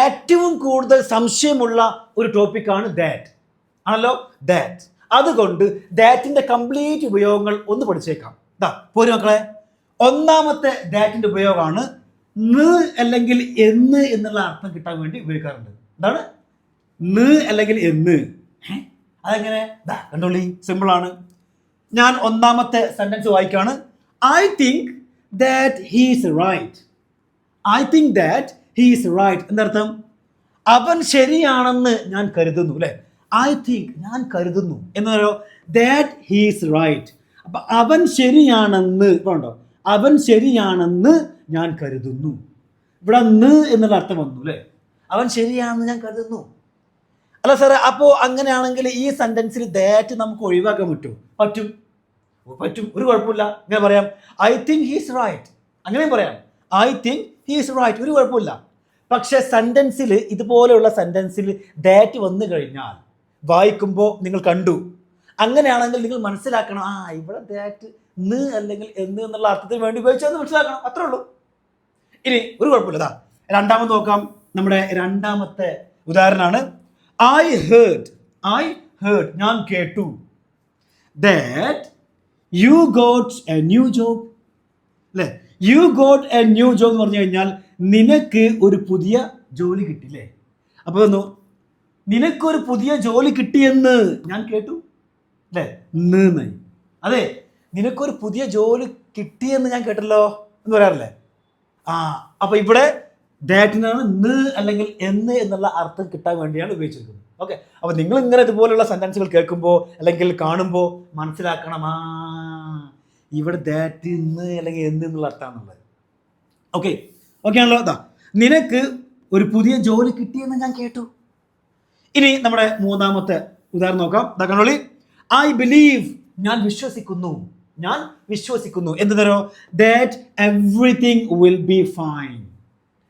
ഏറ്റവും കൂടുതൽ സംശയമുള്ള ഒരു ടോപ്പിക്കാണ് ദാറ്റ് ആണല്ലോ, ദാറ്റ്. അതുകൊണ്ട് ദാറ്റിന്റെ കംപ്ലീറ്റ് ഉപയോഗങ്ങൾ ഒന്ന് പഠിച്ചേക്കാം. പോരു മക്കളെ, ഒന്നാമത്തെ ദാറ്റിന്റെ ഉപയോഗമാണ് ന് അല്ലെങ്കിൽ എന്ന് എന്നുള്ള അർത്ഥം കിട്ടാൻ വേണ്ടി ഉപയോഗിക്കാറുണ്ട്. എന്താണ് ന് അല്ലെങ്കിൽ എന്ന്? അതെങ്ങനെ? കണ്ടോളി, സിമ്പിളാണ്. ഞാൻ ഒന്നാമത്തെ സെന്റൻസ് വായിക്കാണ്. I think that he's right. I think that he's right എന്നർത്ഥം അവൻ ശരിയാണെന്ന് ഞാൻ കരുതുന്നു, അല്ലെ? ഐ തിങ്ക്, ഞാൻ കരുതുന്നു എന്നോ ദാറ്റ് ഹീസ് റൈറ്റ്. അപ്പൊ അവൻ ശരിയാണെന്ന് കണ്ടോ, അവൻ ശരിയാണെന്ന് ഞാൻ കരുതുന്നു. ഇവിടെ ന് എന്നുള്ള അർത്ഥം വന്നു, അല്ലെ? അവൻ ശരിയാണെന്ന് ഞാൻ കരുതുന്നു. അല്ല സാറേ, അപ്പോൾ അങ്ങനെയാണെങ്കിൽ ഈ സെന്റൻസിൽ ദാറ്റ് നമുക്ക് ഒഴിവാക്കാൻ പറ്റുമോ? പറ്റും, പറ്റും, ഒരു കുഴപ്പമില്ല. ഇങ്ങനെ പറയാം, ഐ തിങ്ക് ഹീസ് റൈറ്റ്. അങ്ങനെയും പറയാം, ഐ തിങ്ക് ഹീസ് റൈറ്റ്, ഒരു കുഴപ്പമില്ല. പക്ഷെ സെന്റൻസിൽ, ഇതുപോലെയുള്ള സെന്റൻസിൽ ദാറ്റ് വന്നു കഴിഞ്ഞാൽ വായിക്കുമ്പോൾ നിങ്ങൾ കണ്ടു, അങ്ങനെയാണെങ്കിൽ നിങ്ങൾ മനസ്സിലാക്കണം, ഇവിടെ ദാറ്റ് ന് അല്ലെങ്കിൽ എന്ന് എന്നുള്ള അർത്ഥത്തിന് വേണ്ടി ഉപയോഗിച്ചതെന്ന് മനസ്സിലാക്കണം. അത്രേ ഉള്ളൂ. ഇനി ഒരു കുഴപ്പമില്ല. രണ്ടാമത് നോക്കാം. നമ്മുടെ രണ്ടാമത്തെ ഉദാഹരണമാണ് ഐ ഹേർഡ്. ഞാൻ കേട്ടു. That you got a new job, അല്ലേ? You got a new job എന്ന് പറഞ്ഞു കഴിഞ്ഞാൽ നിനക്ക് ഒരു പുതിയ ജോലി കിട്ടില്ലേ? അപ്പൊ നിനക്കൊരു പുതിയ ജോലി കിട്ടിയെന്ന് ഞാൻ കേട്ടു, അല്ലേ? ന്ന്. അതെ, നിനക്കൊരു പുതിയ ജോലി കിട്ടിയെന്ന് ഞാൻ കേട്ടല്ലോ എന്ന് പറയാറില്ലേ? അപ്പൊ ഇവിടെ ദാറ്റിനാണ് ന് അല്ലെങ്കിൽ എന്ന് എന്നുള്ള അർത്ഥം കിട്ടാൻ വേണ്ടിയാണ് ഉപയോഗിച്ചിരിക്കുന്നത്. ഓക്കെ, അപ്പൊ നിങ്ങൾ ഇങ്ങനെ ഇതുപോലുള്ള സെന്റൻസുകൾ കേൾക്കുമ്പോൾ അല്ലെങ്കിൽ കാണുമ്പോൾ മനസ്സിലാക്കണം, ഇവിടെ ദാറ്റ് ഇന്ന് അല്ലെങ്കിൽ എന്ന് എന്നുള്ള അർത്ഥമാണുള്ളത്. ഓക്കെ ആണല്ലോ. നിനക്ക് ഒരു പുതിയ ജോലി കിട്ടിയെന്ന് ഞാൻ കേട്ടു. ഇനി നമ്മുടെ മൂന്നാമത്തെ ഉദാഹരണം നോക്കാം. കണ്ടോളി, ഐ ബിലീവ്. ഞാൻ വിശ്വസിക്കുന്നു. എന്ത് തരോ? That everything will be fine.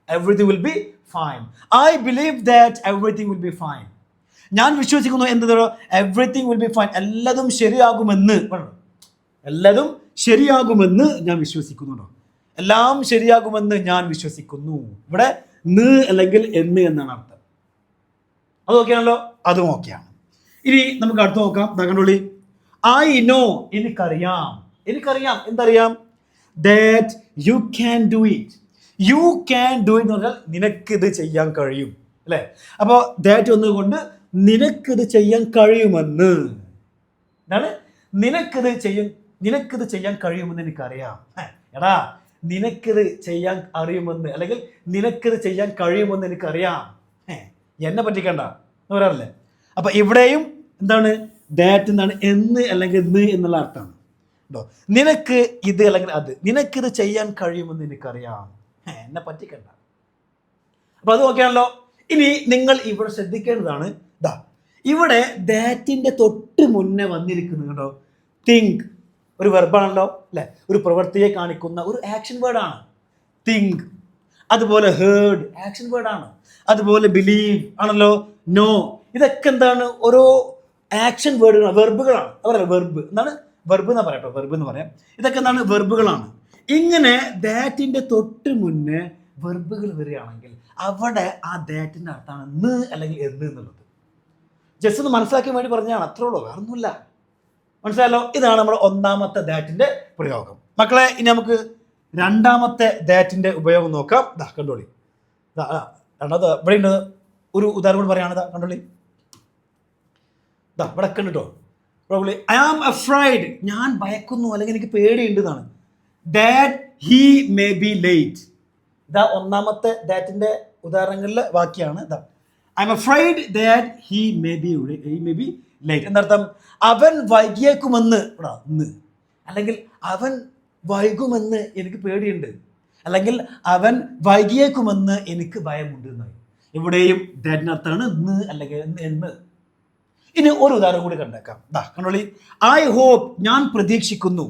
Everything will be fine. I believe that everything will be fine. ഞാൻ വിശ്വസിക്കുന്നു എന്ത് തരോ? Everything will be fine. എല്ലാതും ശരിയാകുമെന്ന് ഞാൻ വിശ്വസിക്കുന്നു. എല്ലാം ശരിയാകുമെന്ന് ഞാൻ വിശ്വസിക്കുന്നു. ഇവിടെ ന് അല്ലെങ്കിൽ എന്ന് എന്നാണ് അർത്ഥം. അത് ഓക്കെയാണല്ലോ, അതും ഓക്കെയാണ്. ഇനി നമുക്ക് അടുത്ത് നോക്കാം. കണ്ടോളി, ഐ നോ. എനിക്കറിയാം. എന്തറിയാം? That you can do it. You can do it എന്ന് പറഞ്ഞാൽ നിനക്കിത് ചെയ്യാൻ കഴിയും, അല്ലേ? അപ്പോൾ ദാറ്റ് ഒന്നുകൊണ്ട് നിനക്കിത് ചെയ്യാൻ കഴിയുമെന്ന്. എന്താണ്? നിനക്കിത് ചെയ്യാൻ കഴിയുമെന്ന് എനിക്കറിയാം. എടാ, നിനക്കിത് ചെയ്യാൻ അറിയുമെന്ന് അല്ലെങ്കിൽ നിനക്കിത് ചെയ്യാൻ കഴിയുമെന്ന് എനിക്കറിയാം, എന്നെ പറ്റിക്കണ്ട എന്ന് പറയാറില്ലേ? അപ്പൊ ഇവിടെയും എന്താണ്? ദാറ്റ് എന്താണ്? എന്ന് അല്ലെങ്കിൽ ന് എന്നുള്ള അർത്ഥമാണ്. നിനക്ക് ഇത് അല്ലെങ്കിൽ അത്, നിനക്കിത് ചെയ്യാൻ കഴിയുമെന്ന് എനിക്കറിയാം, എന്നെ പറ്റിക്കണ്ട. അപ്പൊ അത് ഓക്കെയാണല്ലോ. ഇനി നിങ്ങൾ ഇവിടെ ശ്രദ്ധിക്കേണ്ടതാണ്, ഇവിടെ ദാറ്റിന്റെ തൊട്ട് മുന്നേ വന്നിരിക്കുന്നത് കണ്ടോ, തിങ്ക്. ഒരു വെർബാണല്ലോ, അല്ലെ? ഒരു പ്രവൃത്തിയെ കാണിക്കുന്ന ഒരു ആക്ഷൻ വേർഡാണ് തിങ്ക്. അതുപോലെ ഹേർഡ് ആക്ഷൻ വേർഡാണ്. അതുപോലെ ബിലീവ് ആണല്ലോ, നോ. ഇതൊക്കെ എന്താണ്? ഓരോ ആക്ഷൻ വേർഡുകളാണ്, വെർബുകളാണ്. അതല്ല വെർബ് എന്താണ്? വെർബ് എന്നാ പറയട്ടോ, വെർബ് എന്ന് പറയാം. ഇതൊക്കെ എന്താണ്? വെർബുകളാണ്. ഇങ്ങനെ ദാറ്റിന്റെ തൊട്ട് മുന്നേ വെർബുകൾ വരികയാണെങ്കിൽ അവിടെ ആ ദാറ്റിന്റെ അർത്ഥമാണ് ന് അല്ലെങ്കിൽ എന്ന് എന്നുള്ളത്. ജസ്റ്റ് ഒന്ന് മനസ്സിലാക്കാൻ വേണ്ടി പറഞ്ഞാണ്, അത്രേ ഉള്ളൂ, വേറെ ഒന്നുമില്ല. മനസ്സിലായല്ലോ? ഇതാണ് നമ്മുടെ ഒന്നാമത്തെ ദാറ്റിന്റെ പ്രയോഗം. മക്കളെ, ഇനി നമുക്ക് രണ്ടാമത്തെ ദാറ്റിന്റെ ഉപയോഗം നോക്കാം. കണ്ടോളി, രണ്ടാമത് ഇവിടെ ഉണ്ട്. ഒരു ഉദാഹരണം പറയാണ്. കണ്ടോളി, ഇവിടെ ഒക്കെ ഉണ്ട് കേട്ടോ. I am afraid. ഞാൻ ഭയക്കുന്നു അല്ലെങ്കിൽ എനിക്ക് പേടിയുണ്ട് എന്നാണ്. That he may be late. ഒന്നാമത്തെ ദാറ്റിന്റെ ഉദാഹരണങ്ങളിലെ വാക്യാണ്. I am afraid that he may be late. എന്നർത്ഥം അവൻ വൈകിയേക്കുമെന്ന്, അല്ലെങ്കിൽ അവൻ വൈകുമെന്ന് എനിക്ക് പേടിയുണ്ട്, അല്ലെങ്കിൽ അവൻ വൈകിയേക്കുമെന്ന് എനിക്ക് ഭയമുണ്ട് എന്നായി. ഇവിടെയും ദാറ്റിനർത്ഥമാണ് ന് അല്ലെങ്കിൽ എന്ന്. ഇനി ഒരു ഉദാഹരണം കൂടി കണ്ടേക്കാം. കണ്ടോളി, ഐ ഹോപ്പ്. ഞാൻ പ്രതീക്ഷിക്കുന്നു.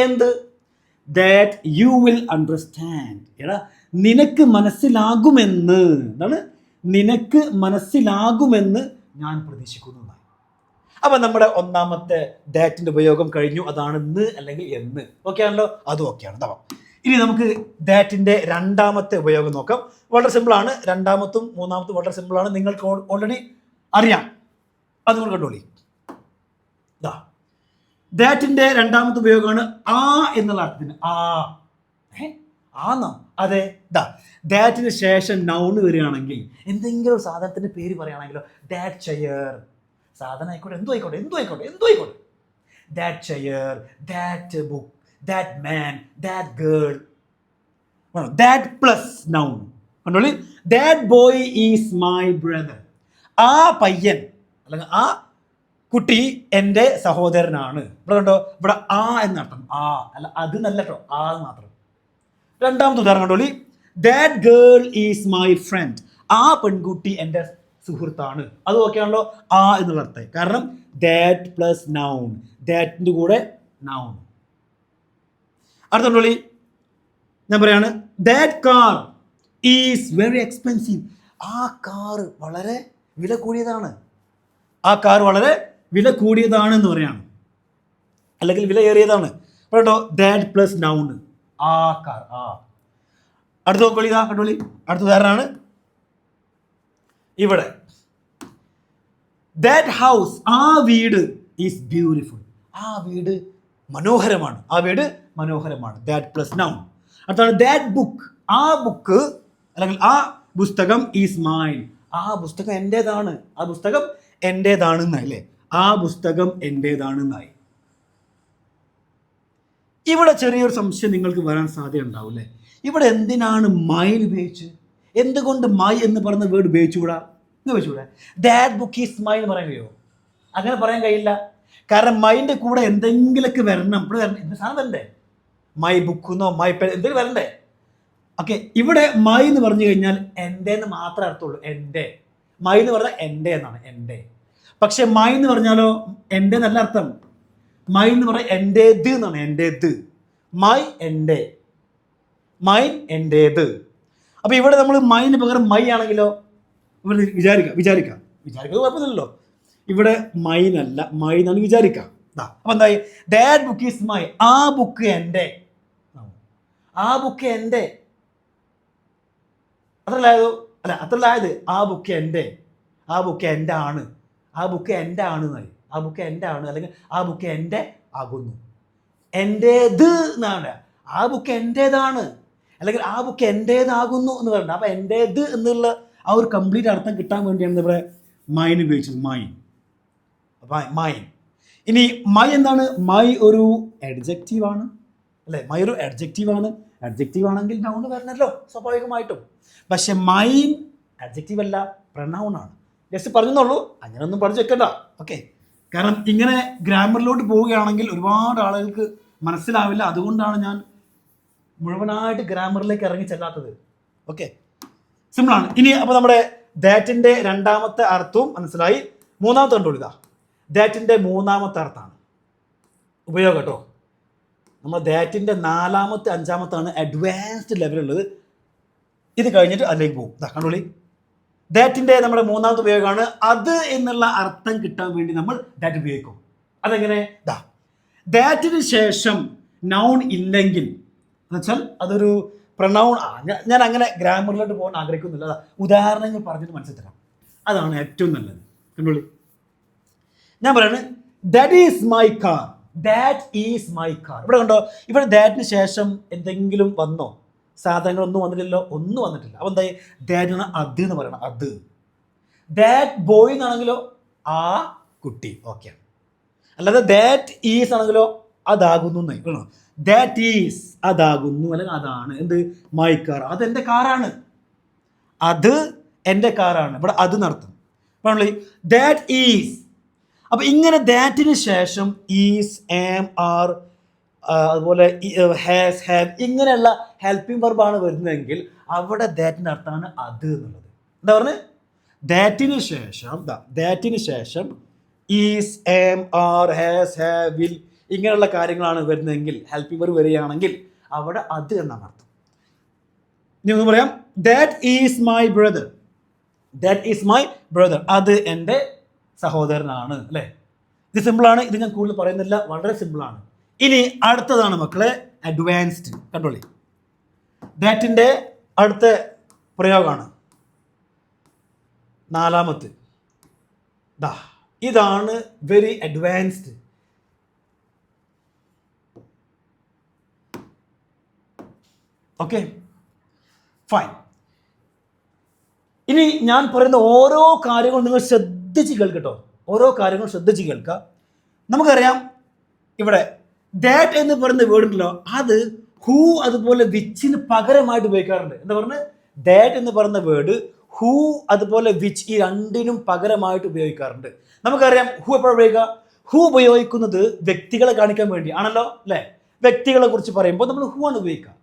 എന്ത്? That you will understand. എടാ, നിനക്ക് മനസ്സിലാകുമെന്ന്. എന്താണ്? നിനക്ക് മനസ്സിലാകുമെന്ന് ഞാൻ പ്രതീക്ഷിക്കുന്നു. അപ്പൊ നമ്മുടെ ഒന്നാമത്തെ ദാറ്റിന്റെ ഉപയോഗം കഴിഞ്ഞു. അതാണ് ന് അല്ലെങ്കിൽ എന്ന്. ഓക്കെ ആണല്ലോ, അതും ഓക്കെയാണ്. ഇനി നമുക്ക് ദാറ്റിൻ്റെ രണ്ടാമത്തെ ഉപയോഗം നോക്കാം. വളരെ സിമ്പിളാണ്. രണ്ടാമത്തും മൂന്നാമത്തും വളരെ സിമ്പിളാണ്. നിങ്ങൾക്ക് ഓൾറെഡി അറിയാം. അത് നിങ്ങൾ കണ്ടോളി. ദാറ്റിൻ്റെ രണ്ടാമത്തെ ഉപയോഗമാണ് ആ എന്നുള്ള അർത്ഥത്തിന്. ആന്നോ? അതെ. ദാറ്റിന് ശേഷം നൗൺ വരികയാണെങ്കിൽ എന്തെങ്കിലും ഒരു സാധനത്തിൻ്റെ പേര് പറയുകയാണെങ്കിലോ, ദാറ്റ് ചെയർ, സാധനം ആയിക്കോട്ടെ, എന്തോ ആയിക്കോട്ടെ. That chair, that book, that man, that girl, that plus noun. കണ്ടോളി. That boy is my brother. ആ പയ്യൻ അല്ലെങ്കിൽ ആ കുട്ടി എൻ്റെ സഹോദരനാണ്. ഇവിടെ കണ്ടോ, ഇവിടെ ആ എന്നർത്ഥം. ആ അല്ല, അത് നല്ല കേട്ടോ, ആ മാത്രം. രണ്ടാമത്തെ ഉദാഹരണം കണ്ടോളി. That girl is my friend. ആ പെൺകുട്ടി എൻ്റെ സുഹൃത്താണ്. അത് ഓക്കെയാണല്ലോ, ആ എന്നുള്ള അർത്ഥം. കാരണം ദാറ്റ് പ്ലസ് നൗൺ, ദാറ്റിൻ്റെ കൂടെ നൗൺ. അടുത്ത കണ്ടോളി. ഞാൻ പറയാണ്, that car is very expensive. ആ കാർ വളരെ വില കൂടിയതാണ്. ആ കാർ വളരെ വില കൂടിയതാണെന്ന് പറയാണ്, അല്ലെങ്കിൽ വില ഏറിയതാണ്. കേട്ടോ, ദാറ്റ് പ്ലസ് നൗൺ, ആ കാർ, ആ. അടുത്ത നോക്കോളി. കണ്ടോളി. അടുത്ത ഉദാഹരണമാണ് ഇവിടെ. ദാറ്റ് ഹൗസ്, ആ വീട്, ഈസ് ബ്യൂട്ടിഫുൾ. ആ വീട് മനോഹരമാണ്. ആ വീട് മനോഹരമാണ്. That plus noun. അടുത്താണ് ദാറ്റ് ബുക്ക്. ആ ബുക്ക് അല്ലെങ്കിൽ ആ പുസ്തകം ഈസ് മൈൻ. ആ പുസ്തകം എൻ്റേതാണ്. ആ പുസ്തകം എൻ്റേതാണെന്നല്ലേ. ആ പുസ്തകം എൻ്റേതാണെന്നായി. ഇവിടെ ചെറിയൊരു സംശയം നിങ്ങൾക്ക് വരാൻ സാധ്യത ഉണ്ടാവും അല്ലേ. ഇവിടെ എന്തിനാണ് മൈൻ ഉപയോഗിച്ച്? എന്തുകൊണ്ട് മൈ എന്ന് പറയുന്ന വേർഡ് ഉപയോഗിച്ചുകൂടാ? ഉപയോഗിച്ചുകൂടാ? ദാറ്റ് ബുക്ക് ഈസ് മൈൻ എന്ന് പറയാൻ കഴിയുമോ? അങ്ങനെ പറയാൻ കഴിയില്ല. കാരണം മൈൻ്റെ കൂടെ എന്തെങ്കിലുമൊക്കെ വരണം. ഇവിടെ വരണം, എന്ത് സാധനം വരണ്ടേ? മൈ ബുക്കെന്നോ മൈ പെൻ എന്തെങ്കിലും വരണ്ടേ? ഓക്കെ, ഇവിടെ മൈ എന്ന് പറഞ്ഞു കഴിഞ്ഞാൽ എൻ്റെ എന്ന് മാത്രമേ അർത്ഥമുള്ളൂ. എൻ്റെ. മൈ എന്ന് പറഞ്ഞാൽ എൻ്റെ എന്നാണ്, എൻ്റെ. പക്ഷെ മൈ എന്ന് പറഞ്ഞാലോ എൻ്റെ നല്ല അർത്ഥം. മൈ എന്ന് പറഞ്ഞാൽ എൻ്റേത് എന്നാണ്, എൻ്റേത്. മൈ എൻ്റെ, മൈൻ എൻ്റേത്. അപ്പോൾ ഇവിടെ നമ്മൾ മൈന് പകരം മൈ ആണെങ്കിലോ, ഇവിടെ വിചാരിക്കാം കുഴപ്പമില്ലല്ലോ. ഇവിടെ മൈനല്ല, മൈ എന്നാണ് വിചാരിക്കാം. അപ്പം എന്തായി? That book is my. ആ ബുക്ക് എൻ്റെ. ആ ബുക്ക് എൻ്റെ. അത്രല്ലായത്. ആ ബുക്ക് എൻ്റെ. ആ ബുക്ക് എൻ്റെ ആണ്. ആ ബുക്ക് എൻ്റെ ആണ് എന്നായി. ആ ബുക്ക് എൻ്റെ ആണ്, അല്ലെങ്കിൽ ആ ബുക്ക് എൻ്റെ ആകുന്നു. എൻ്റേത് എന്നാണ്. ആ ബുക്ക് എൻ്റേതാണ്, അല്ലെങ്കിൽ ആ ബുക്ക് എൻ്റേതാകുന്നു എന്ന് പറയണ്ട. അപ്പം എൻ്റേത് എന്നുള്ള ആ ഒരു കംപ്ലീറ്റ് അർത്ഥം കിട്ടാൻ വേണ്ടിയാണ് ഇവിടെ മൈൻ ഉപയോഗിച്ചത്. മൈൻ. ഇനി മൈ എന്താണ്? മൈ ഒരു അഡ്ജക്റ്റീവാണ് അല്ലേ. മൈ ഒരു അഡ്ജക്റ്റീവാണ്. അഡ്ജക്റ്റീവ് ആണെങ്കിൽ നൗൺ വരണല്ലോ സ്വാഭാവികമായിട്ടും. പക്ഷെ മൈൻ അഡ്ജക്റ്റീവ് അല്ല, പ്രൊനൗൺ ആണ്. ജസ്റ്റ് പറഞ്ഞെന്നുള്ളൂ, അങ്ങനെയൊന്നും പഠിച്ചു വെക്കണ്ട. ഓക്കെ, കാരണം ഇങ്ങനെ ഗ്രാമറിലോട്ട് പോവുകയാണെങ്കിൽ ഒരുപാട് ആളുകൾക്ക് മനസ്സിലാവില്ല. അതുകൊണ്ടാണ് ഞാൻ മുഴുവനായിട്ട് ഗ്രാമറിലേക്ക് ഇറങ്ങി ചെല്ലാത്തത്. ഓക്കെ, സിമ്പിളാണ്. ഇനി അപ്പോൾ നമ്മുടെ ദാറ്റിൻ്റെ രണ്ടാമത്തെ അർത്ഥവും മനസ്സിലായി. മൂന്നാമത്തെ കണ്ടോളൂ. ദാറ്റിൻ്റെ മൂന്നാമത്തെ അർത്ഥമാണ് ഉപയോഗം കേട്ടോ. നമ്മൾ ദാറ്റിൻ്റെ നാലാമത്തെ അഞ്ചാമത്താണ് അഡ്വാൻസ്ഡ് ലെവലുള്ളത്. ഇത് കഴിഞ്ഞിട്ട് അതിലേക്ക് പോകും. കണ്ടോളി. ദാറ്റിൻ്റെ നമ്മുടെ മൂന്നാമത്തെ ഉപയോഗമാണ് അത് എന്നുള്ള അർത്ഥം കിട്ടാൻ വേണ്ടി നമ്മൾ ദാറ്റ് ഉപയോഗിക്കും. അതെങ്ങനെ? ദാറ്റിന് ശേഷം നൗൺ ഇല്ലെങ്കിൽ എന്നുവെച്ചാൽ അതൊരു പ്രൊനൗൺ. ഞാൻ അങ്ങനെ ഗ്രാമറിലോട്ട് പോകാൻ ആഗ്രഹിക്കുന്നില്ല. ഉദാഹരണങ്ങൾ പറഞ്ഞിട്ട് മനസ്സിൽ തരാം. അതാണ് ഏറ്റവും നല്ലത്. കണ്ടോളി. ഞാൻ പറയുന്നത് that is my car. That is my car. ഇവിടെ കണ്ടോ, ഇവിടെ ദാറ്റിന് ശേഷം എന്തെങ്കിലും വന്നോ? സാധനങ്ങളൊന്നും വന്നിട്ടില്ലല്ലോ, ഒന്നും വന്നിട്ടില്ല. അപ്പോൾ എന്തായി? ദാറ്റാണ് അത് എന്ന് പറയണം. അത്. ദാറ്റ് ബോയ് എന്നാണെങ്കിലോ ആ കുട്ടി. ഓക്കെ. അല്ലാതെ ദാറ്റ് ഈസ് ആണെങ്കിലോ അതാകുന്നു എന്നായി. ദാറ്റ് ഈസ് അതാകുന്നു, അല്ലെങ്കിൽ അതാണ്. എന്ത്? My car. അതെൻ്റെ കാറാണ്. അത് എൻ്റെ കാറാണ്. ഇവിടെ അത് നടത്തും. പറഞ്ഞോളി. That is. അപ്പം ഇങ്ങനെ ദാറ്റിന് ശേഷം ഈസ്, ആം, ആർ, അതുപോലെ ഹാസ്, ഹാവ് ഇങ്ങനെയുള്ള ഹെൽപ്പിംഗ് വെർബാണ് വരുന്നതെങ്കിൽ അവിടെ ദാറ്റിൻ്റെ അർത്ഥമാണ് അത് എന്നുള്ളത്. എന്താ പറഞ്ഞത്? ദാറ്റിന് ശേഷം is, am, are, has, have, will ഇങ്ങനെയുള്ള കാര്യങ്ങളാണ് വരുന്നതെങ്കിൽ, ഹെൽപ്പിംഗ് വെർബ് വരികയാണെങ്കിൽ അവിടെ അത് എന്നാണ് അർത്ഥം. ഇനി ഒന്ന് പറയാം. That is my brother. That is my brother. അത് എൻ്റെ സഹോദരനാണ് അല്ലേ. ഇത് സിമ്പിളാണ്. ഇത് ഞാൻ കൂടുതൽ പറയുന്നില്ല, വളരെ സിമ്പിളാണ്. ഇനി അടുത്തതാണ് മക്കളെ അഡ്വാൻസ്ഡ്. കണ്ടോളി. ദാറ്റിൻ്റെ അടുത്ത പ്രയോഗമാണ് നാലാമത്തെ. ഇതാണ് വെരി അഡ്വാൻസ്ഡ്. Okay, fine. ഇനി ഞാൻ പറയുന്ന ഓരോ കാര്യങ്ങളും നിങ്ങൾ ശ്രദ്ധിച്ച് കേൾക്കട്ടോ. ഓരോ കാര്യങ്ങളും ശ്രദ്ധിച്ച് കേൾക്കുക. നമുക്കറിയാം ഇവിടെ ദാറ്റ് എന്ന് പറയുന്ന വേർഡ് ഉണ്ടല്ലോ, അത് ഹൂ അതുപോലെ വിച്ചിന് പകരമായിട്ട് ഉപയോഗിക്കാറുണ്ട്. എന്താ പറഞ്ഞത്? ദാറ്റ് എന്ന് പറയുന്ന വേർഡ് ഹൂ അതുപോലെ വിച്ച് ഈ രണ്ടിനും പകരമായിട്ട് ഉപയോഗിക്കാറുണ്ട്. നമുക്കറിയാം ഹൂ എപ്പോഴും ഉപയോഗിക്കുക. ഹൂ ഉപയോഗിക്കുന്നത് വ്യക്തികളെ കാണിക്കാൻ വേണ്ടി ആണല്ലോ, അല്ലേ? വ്യക്തികളെ കുറിച്ച് പറയുമ്പോൾ നമ്മൾ ഹൂ ആണ് ഉപയോഗിക്കുക.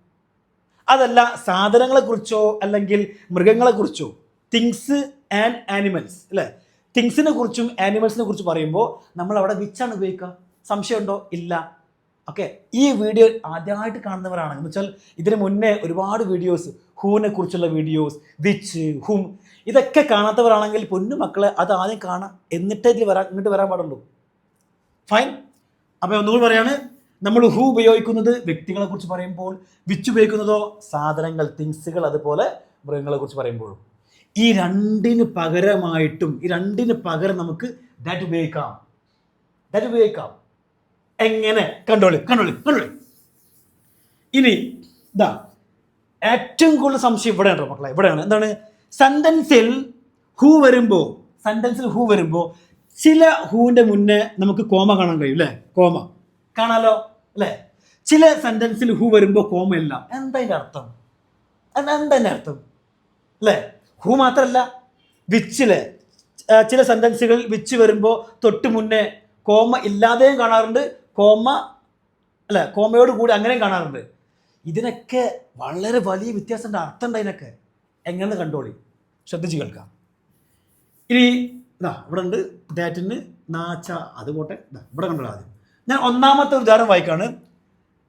അതല്ല സാധനങ്ങളെ കുറിച്ചോ അല്ലെങ്കിൽ മൃഗങ്ങളെ കുറിച്ചോ, തിങ്സ് ആൻഡ് ആനിമൽസ്, അല്ലേ? തിങ്സിനെ കുറിച്ചും ആനിമൽസിനെ കുറിച്ച് പറയുമ്പോൾ നമ്മൾ അവിടെ വിച്ചാണ് ഉപയോഗിക്കുക. സംശയമുണ്ടോ? ഇല്ല. ഓക്കെ, ഈ വീഡിയോ ആദ്യമായിട്ട് കാണുന്നവരാണ് എന്ന് വെച്ചാൽ ഇതിന് മുന്നേ ഒരുപാട് വീഡിയോസ്, ഹൂവിനെ കുറിച്ചുള്ള വീഡിയോസ്, വിച്ച്, ഹും, ഇതൊക്കെ കാണാത്തവരാണെങ്കിൽ പൊന്നു മക്കളെ അത് ആദ്യം കാണാം, എന്നിട്ടേ ഇങ്ങോട്ട് വരാൻ പാടുള്ളൂ. ഫൈൻ. അപ്പോൾ ഒന്നുകൂടി പറയാണ്, നമ്മൾ ഹൂ ഉപയോഗിക്കുന്നത് വ്യക്തികളെ കുറിച്ച് പറയുമ്പോൾ, വിച്ച് ഉപയോഗിക്കുന്നതോ സാധനങ്ങൾ, തിങ്സുകൾ അതുപോലെ മൃഗങ്ങളെ കുറിച്ച് പറയുമ്പോഴും. ഈ രണ്ടിന് പകരം നമുക്ക് ദാറ്റ് ഉപയോഗിക്കാം. എങ്ങനെ? കണ്ടോളി. ഇനി ഏറ്റവും കൂടുതൽ സംശയം ഇവിടെയാണോ മക്കളെ? ഇവിടെയാണ്. എന്താണ്? സെന്റൻസിൽ ഹൂ വരുമ്പോൾ ചില ഹൂവിന്റെ മുന്നേ നമുക്ക് കോമ കാണാൻ കഴിയും, അല്ലേ? കോമ കാണാലോ, അല്ലേ? ചില സെന്റൻസിൽ ഹൂ വരുമ്പോൾ കോമ ഇല്ല. എന്താ അതിൻ്റെ അർത്ഥം? അല്ലേ? ഹൂ മാത്രമല്ല, വിച്ചിലെ ചില സെന്റൻസുകളിൽ വിച്ച് വരുമ്പോൾ തൊട്ട് മുന്നേ കോമ ഇല്ലാതെയും കാണാറുണ്ട്, കോമയോട് കൂടി അങ്ങനെയും കാണാറുണ്ട്. ഇതിനൊക്കെ വളരെ വലിയ വ്യത്യാസമുണ്ട്, അർത്ഥമുണ്ട് അതിനൊക്കെ. എങ്ങനെ കണ്ടോളി, ശ്രദ്ധിച്ച് കേൾക്കാം. ഇനി ഇവിടെ ഉണ്ട് ദാറ്റിന് നാച്ച, അത് പോട്ടെ. ഇവിടെ കണ്ടോളൂ. ആദ്യം ഞാൻ ഒന്നാമത്തെ ഉദാഹരണം വായിക്കാണ്.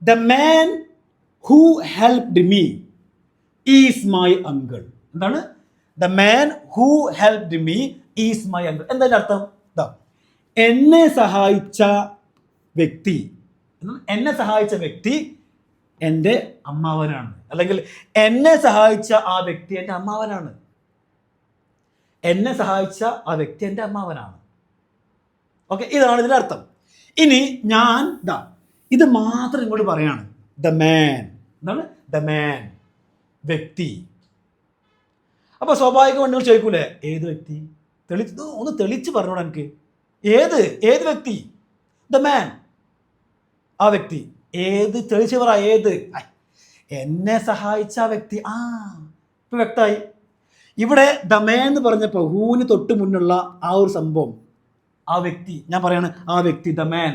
The man who helped me is my uncle. എന്താണ്? The man who helped me is my uncle. എന്താ അർത്ഥം? എന്നെ സഹായിച്ച വ്യക്തി എൻ്റെ അമ്മാവനാണ്, അല്ലെങ്കിൽ എന്നെ സഹായിച്ച ആ വ്യക്തി എൻ്റെ അമ്മാവനാണ്. ഓക്കെ, ഇതാണ് ഇതിൻ്റെ അർത്ഥം. ഇനി ഞാൻ ഇത് മാത്രം ഇങ്ങോട്ട് പറയാണ്. ദ മാൻ, എന്താണ്? ദ മാൻ, വ്യക്തി. അപ്പോൾ സ്വാഭാവികമായിട്ട് നിങ്ങൾ ചോദിക്കൂലേ, ഏത് വ്യക്തി? ഒന്ന് തെളിച്ച് പറഞ്ഞോളൂ എനിക്ക്. ഏത് വ്യക്തി? ദ മാൻ, ആ വ്യക്തി. ഏത്? തെളിച്ച് പറ. ഏത്? എന്നെ സഹായിച്ച ആ വ്യക്തി. ഇപ്പൊ വ്യക്തമായി. ഇവിടെ ദ മാൻ എന്ന് പറഞ്ഞപ്പോൾ ഹൂവിന് തൊട്ട് മുന്നുള്ള ആ ഒരു സംഭവം, ആ വ്യക്തി, ഞാൻ പറയാണ് ആ വ്യക്തി, ദ മാൻ.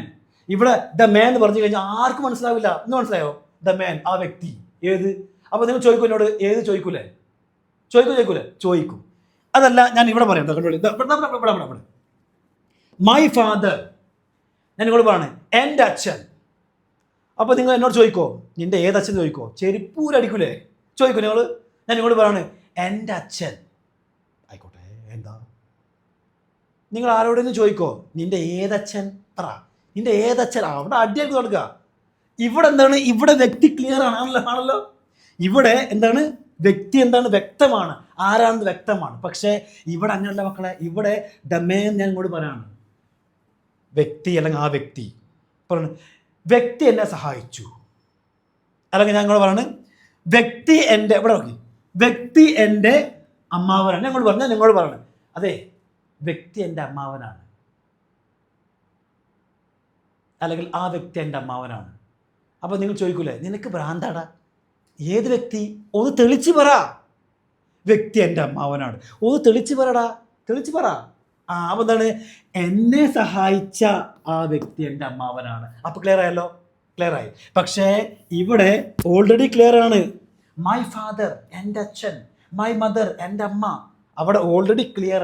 ഇവിടെ ദ മാൻ എന്ന് പറഞ്ഞു കഴിഞ്ഞാൽ ആർക്കും മനസ്സിലാവില്ല. എന്ന് മനസ്സിലായോ? ദ മാൻ, ആ വ്യക്തി. ഏത്? അപ്പൊ നിങ്ങൾ ചോദിക്കും എന്നോട്, ഏത്? ചോദിക്കൂലേ? ചോദിക്കും. അതല്ല, ഞാൻ ഇവിടെ പറയാം. മൈ ഫാദർ, ഞാൻ നിങ്ങളോട് പറയണേ എൻ്റെ അച്ഛൻ. അപ്പോൾ നിങ്ങൾ എന്നോട് ചോദിക്കോ, നിന്റെ ഏതച്ഛൻ ചോദിക്കോ? ചെരുപ്പൂരടിക്കൂലേ? ചോദിക്കോ നിങ്ങൾ? ഞാൻ നിങ്ങളോട് പറയാണ് എൻ്റെ അച്ഛൻ. ആയിക്കോട്ടെ, എന്താ? നിങ്ങൾ ആരോടെങ്കിലും ചോദിക്കോ, നിന്റെ ഏതച്ഛൻ പറ. നിന്റെ ഏതച്ഛൻ? അവിടെ അടിയായിട്ട് തുടങ്ങുക. ഇവിടെ എന്താണ്? ഇവിടെ വ്യക്തി ക്ലിയർ ആണല്ലോ. ഇവിടെ എന്താണ്? വ്യക്തി എന്താണ്? വ്യക്തമാണ്. ആരാണെന്ന് വ്യക്തമാണ്. പക്ഷേ ഇവിടെ അങ്ങനെയല്ല മക്കളെ. ഇവിടെ ദ മാൻ, ഞാൻ ഇങ്ങോട്ട് പറയാണ് വ്യക്തി, അല്ലെങ്കിൽ ആ വ്യക്തി പറയണ വ്യക്തി എന്നെ സഹായിച്ചു, അല്ലെങ്കിൽ ഞാൻ ഇങ്ങോട്ട് പറയാണ് വ്യക്തി എൻ്റെ, ഇവിടെ നോക്കി, വ്യക്തി എൻ്റെ അമ്മാവനാണ്. നിങ്ങളോട് പറയണം അതെ, വ്യക്തി എൻ്റെ അമ്മാവനാണ്, അല്ലെങ്കിൽ ആ വ്യക്തി എൻ്റെ അമ്മാവനാണ്. അപ്പോൾ നിങ്ങൾ ചോദിക്കൂലേ, നിനക്ക് ഭ്രാന്താടാ, ഏത് വ്യക്തി? ഒന്ന് തെളിച്ച് പറ. വ്യക്തി എൻ്റെ അമ്മാവനാണ്. ഒന്ന് തെളിച്ച് പറ. അപ്പോൾ എന്താണ്? എന്നെ സഹായിച്ച ആ വ്യക്തി എൻ്റെ അമ്മാവനാണ്. അപ്പോൾ ക്ലിയർ ആയല്ലോ? ക്ലിയർ ആയി. പക്ഷേ ഇവിടെ ഓൾറെഡി ക്ലിയർ ആണ്. മൈ ഫാദർ, എൻ്റെ അച്ഛൻ, മൈ മദർ, എൻ്റെ അമ്മ, അവിടെ ഓൾറെഡി ക്ലിയർ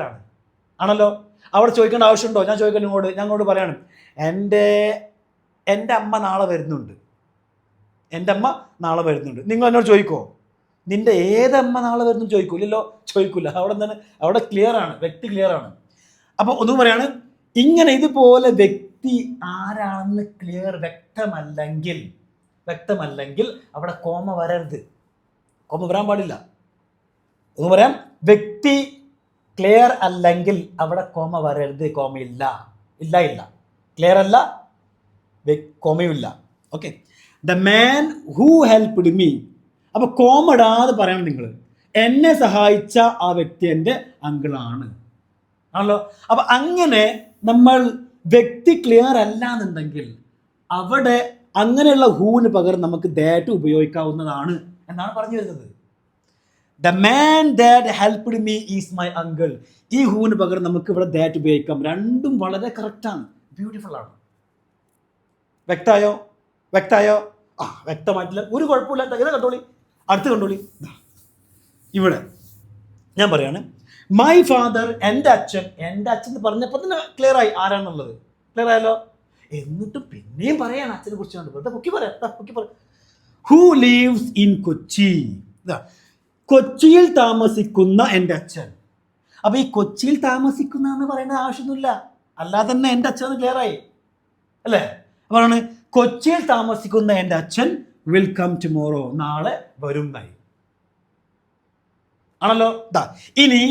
ആണല്ലോ. അവിടെ ചോദിക്കേണ്ട ആവശ്യമുണ്ടോ? ഞാൻ ചോദിക്കാൻ ഞങ്ങളോട് പറയണം, എൻ്റെ അമ്മ നാളെ വരുന്നുണ്ട്. നിങ്ങൾ എന്നോട് ചോദിക്കോ, നിന്റെ ഏതമ്മ നാളെ വരുന്നു ചോദിക്കൂലല്ലോ? ചോദിക്കൂല. അവിടെ എന്താണ്? അവിടെ ക്ലിയർ ആണ്, വ്യക്തി ക്ലിയർ ആണ്. അപ്പോൾ ഒന്നും പറയാണ്, ഇങ്ങനെ ഇതുപോലെ വ്യക്തി ആരാണെന്ന് വ്യക്തമല്ലെങ്കിൽ അവിടെ കോമ വരരുത്. കോമ വരാൻ പാടില്ല. ഒന്ന് പറയാം, വ്യക്തി ക്ലിയർ അല്ലെങ്കിൽ അവിടെ കോമ വരരുത്. കോമയില്ല, ഇല്ല ഇല്ല, ക്ലിയർ അല്ല, കോമയുമില്ല. Okay. The man who helped me. അപ്പൊ കോമ ഇടാതെ പറയണം നിങ്ങൾ, എന്നെ സഹായിച്ച ആ വ്യക്തി എൻ്റെ അങ്കിളാണ് ആണല്ലോ. അപ്പൊ അങ്ങനെ നമ്മൾ വ്യക്തി ക്ലിയർ അല്ല എന്നുണ്ടെങ്കിൽ അവിടെ അങ്ങനെയുള്ള ഹൂവിന് പകരം നമുക്ക് ദാറ്റ് ഉപയോഗിക്കാവുന്നതാണ് എന്നാണ് പറഞ്ഞു വരുന്നത്. The man that helped me is my uncle. ഈ ഹൂവിന് പകരം നമുക്ക് ഇവിടെ ദാറ്റ് ഉപയോഗിക്കാം. രണ്ടും വളരെ കറക്റ്റാണ്, ബ്യൂട്ടിഫുൾ ആണ്. വ്യക്തമായോ? വ്യക്തമായോ? വ്യക്തമായിട്ടില്ല, ഒരു കുഴപ്പമില്ല. ഇത് കണ്ടോളി, അടുത്ത് കണ്ടോളി. ഇവിടെ ഞാൻ പറയാണ്, മൈ ഫാദർ, എൻ്റെ അച്ഛൻ. എൻ്റെ അച്ഛൻ എന്ന് പറഞ്ഞപ്പോൾ തന്നെ ക്ലിയർ ആയി ആരാണെന്നുള്ളത്. ക്ലിയർ ആയല്ലോ. എന്നിട്ടും പിന്നെയും പറയാണ് അച്ഛനെ കുറിച്ച്. വെറുതെ പൊക്കി പറയാം. Who leaves in Kochi. കൊച്ചിയിൽ താമസിക്കുന്ന എൻ്റെ അച്ഛൻ. അപ്പൊ ഈ കൊച്ചിയിൽ താമസിക്കുന്ന എന്ന് പറയേണ്ട ആവശ്യമൊന്നുമില്ല, അല്ലാതെ തന്നെ എൻ്റെ അച്ഛൻ ക്ലിയർ ആയി അല്ലേ. അപ്പോഴാണ് കൊച്ചിയിൽ താമസിക്കുന്ന എൻ്റെ അച്ഛൻ വിൽ കം ടുമോറോ, നാളെ വരും നായി ആണല്ലോ. ഇനി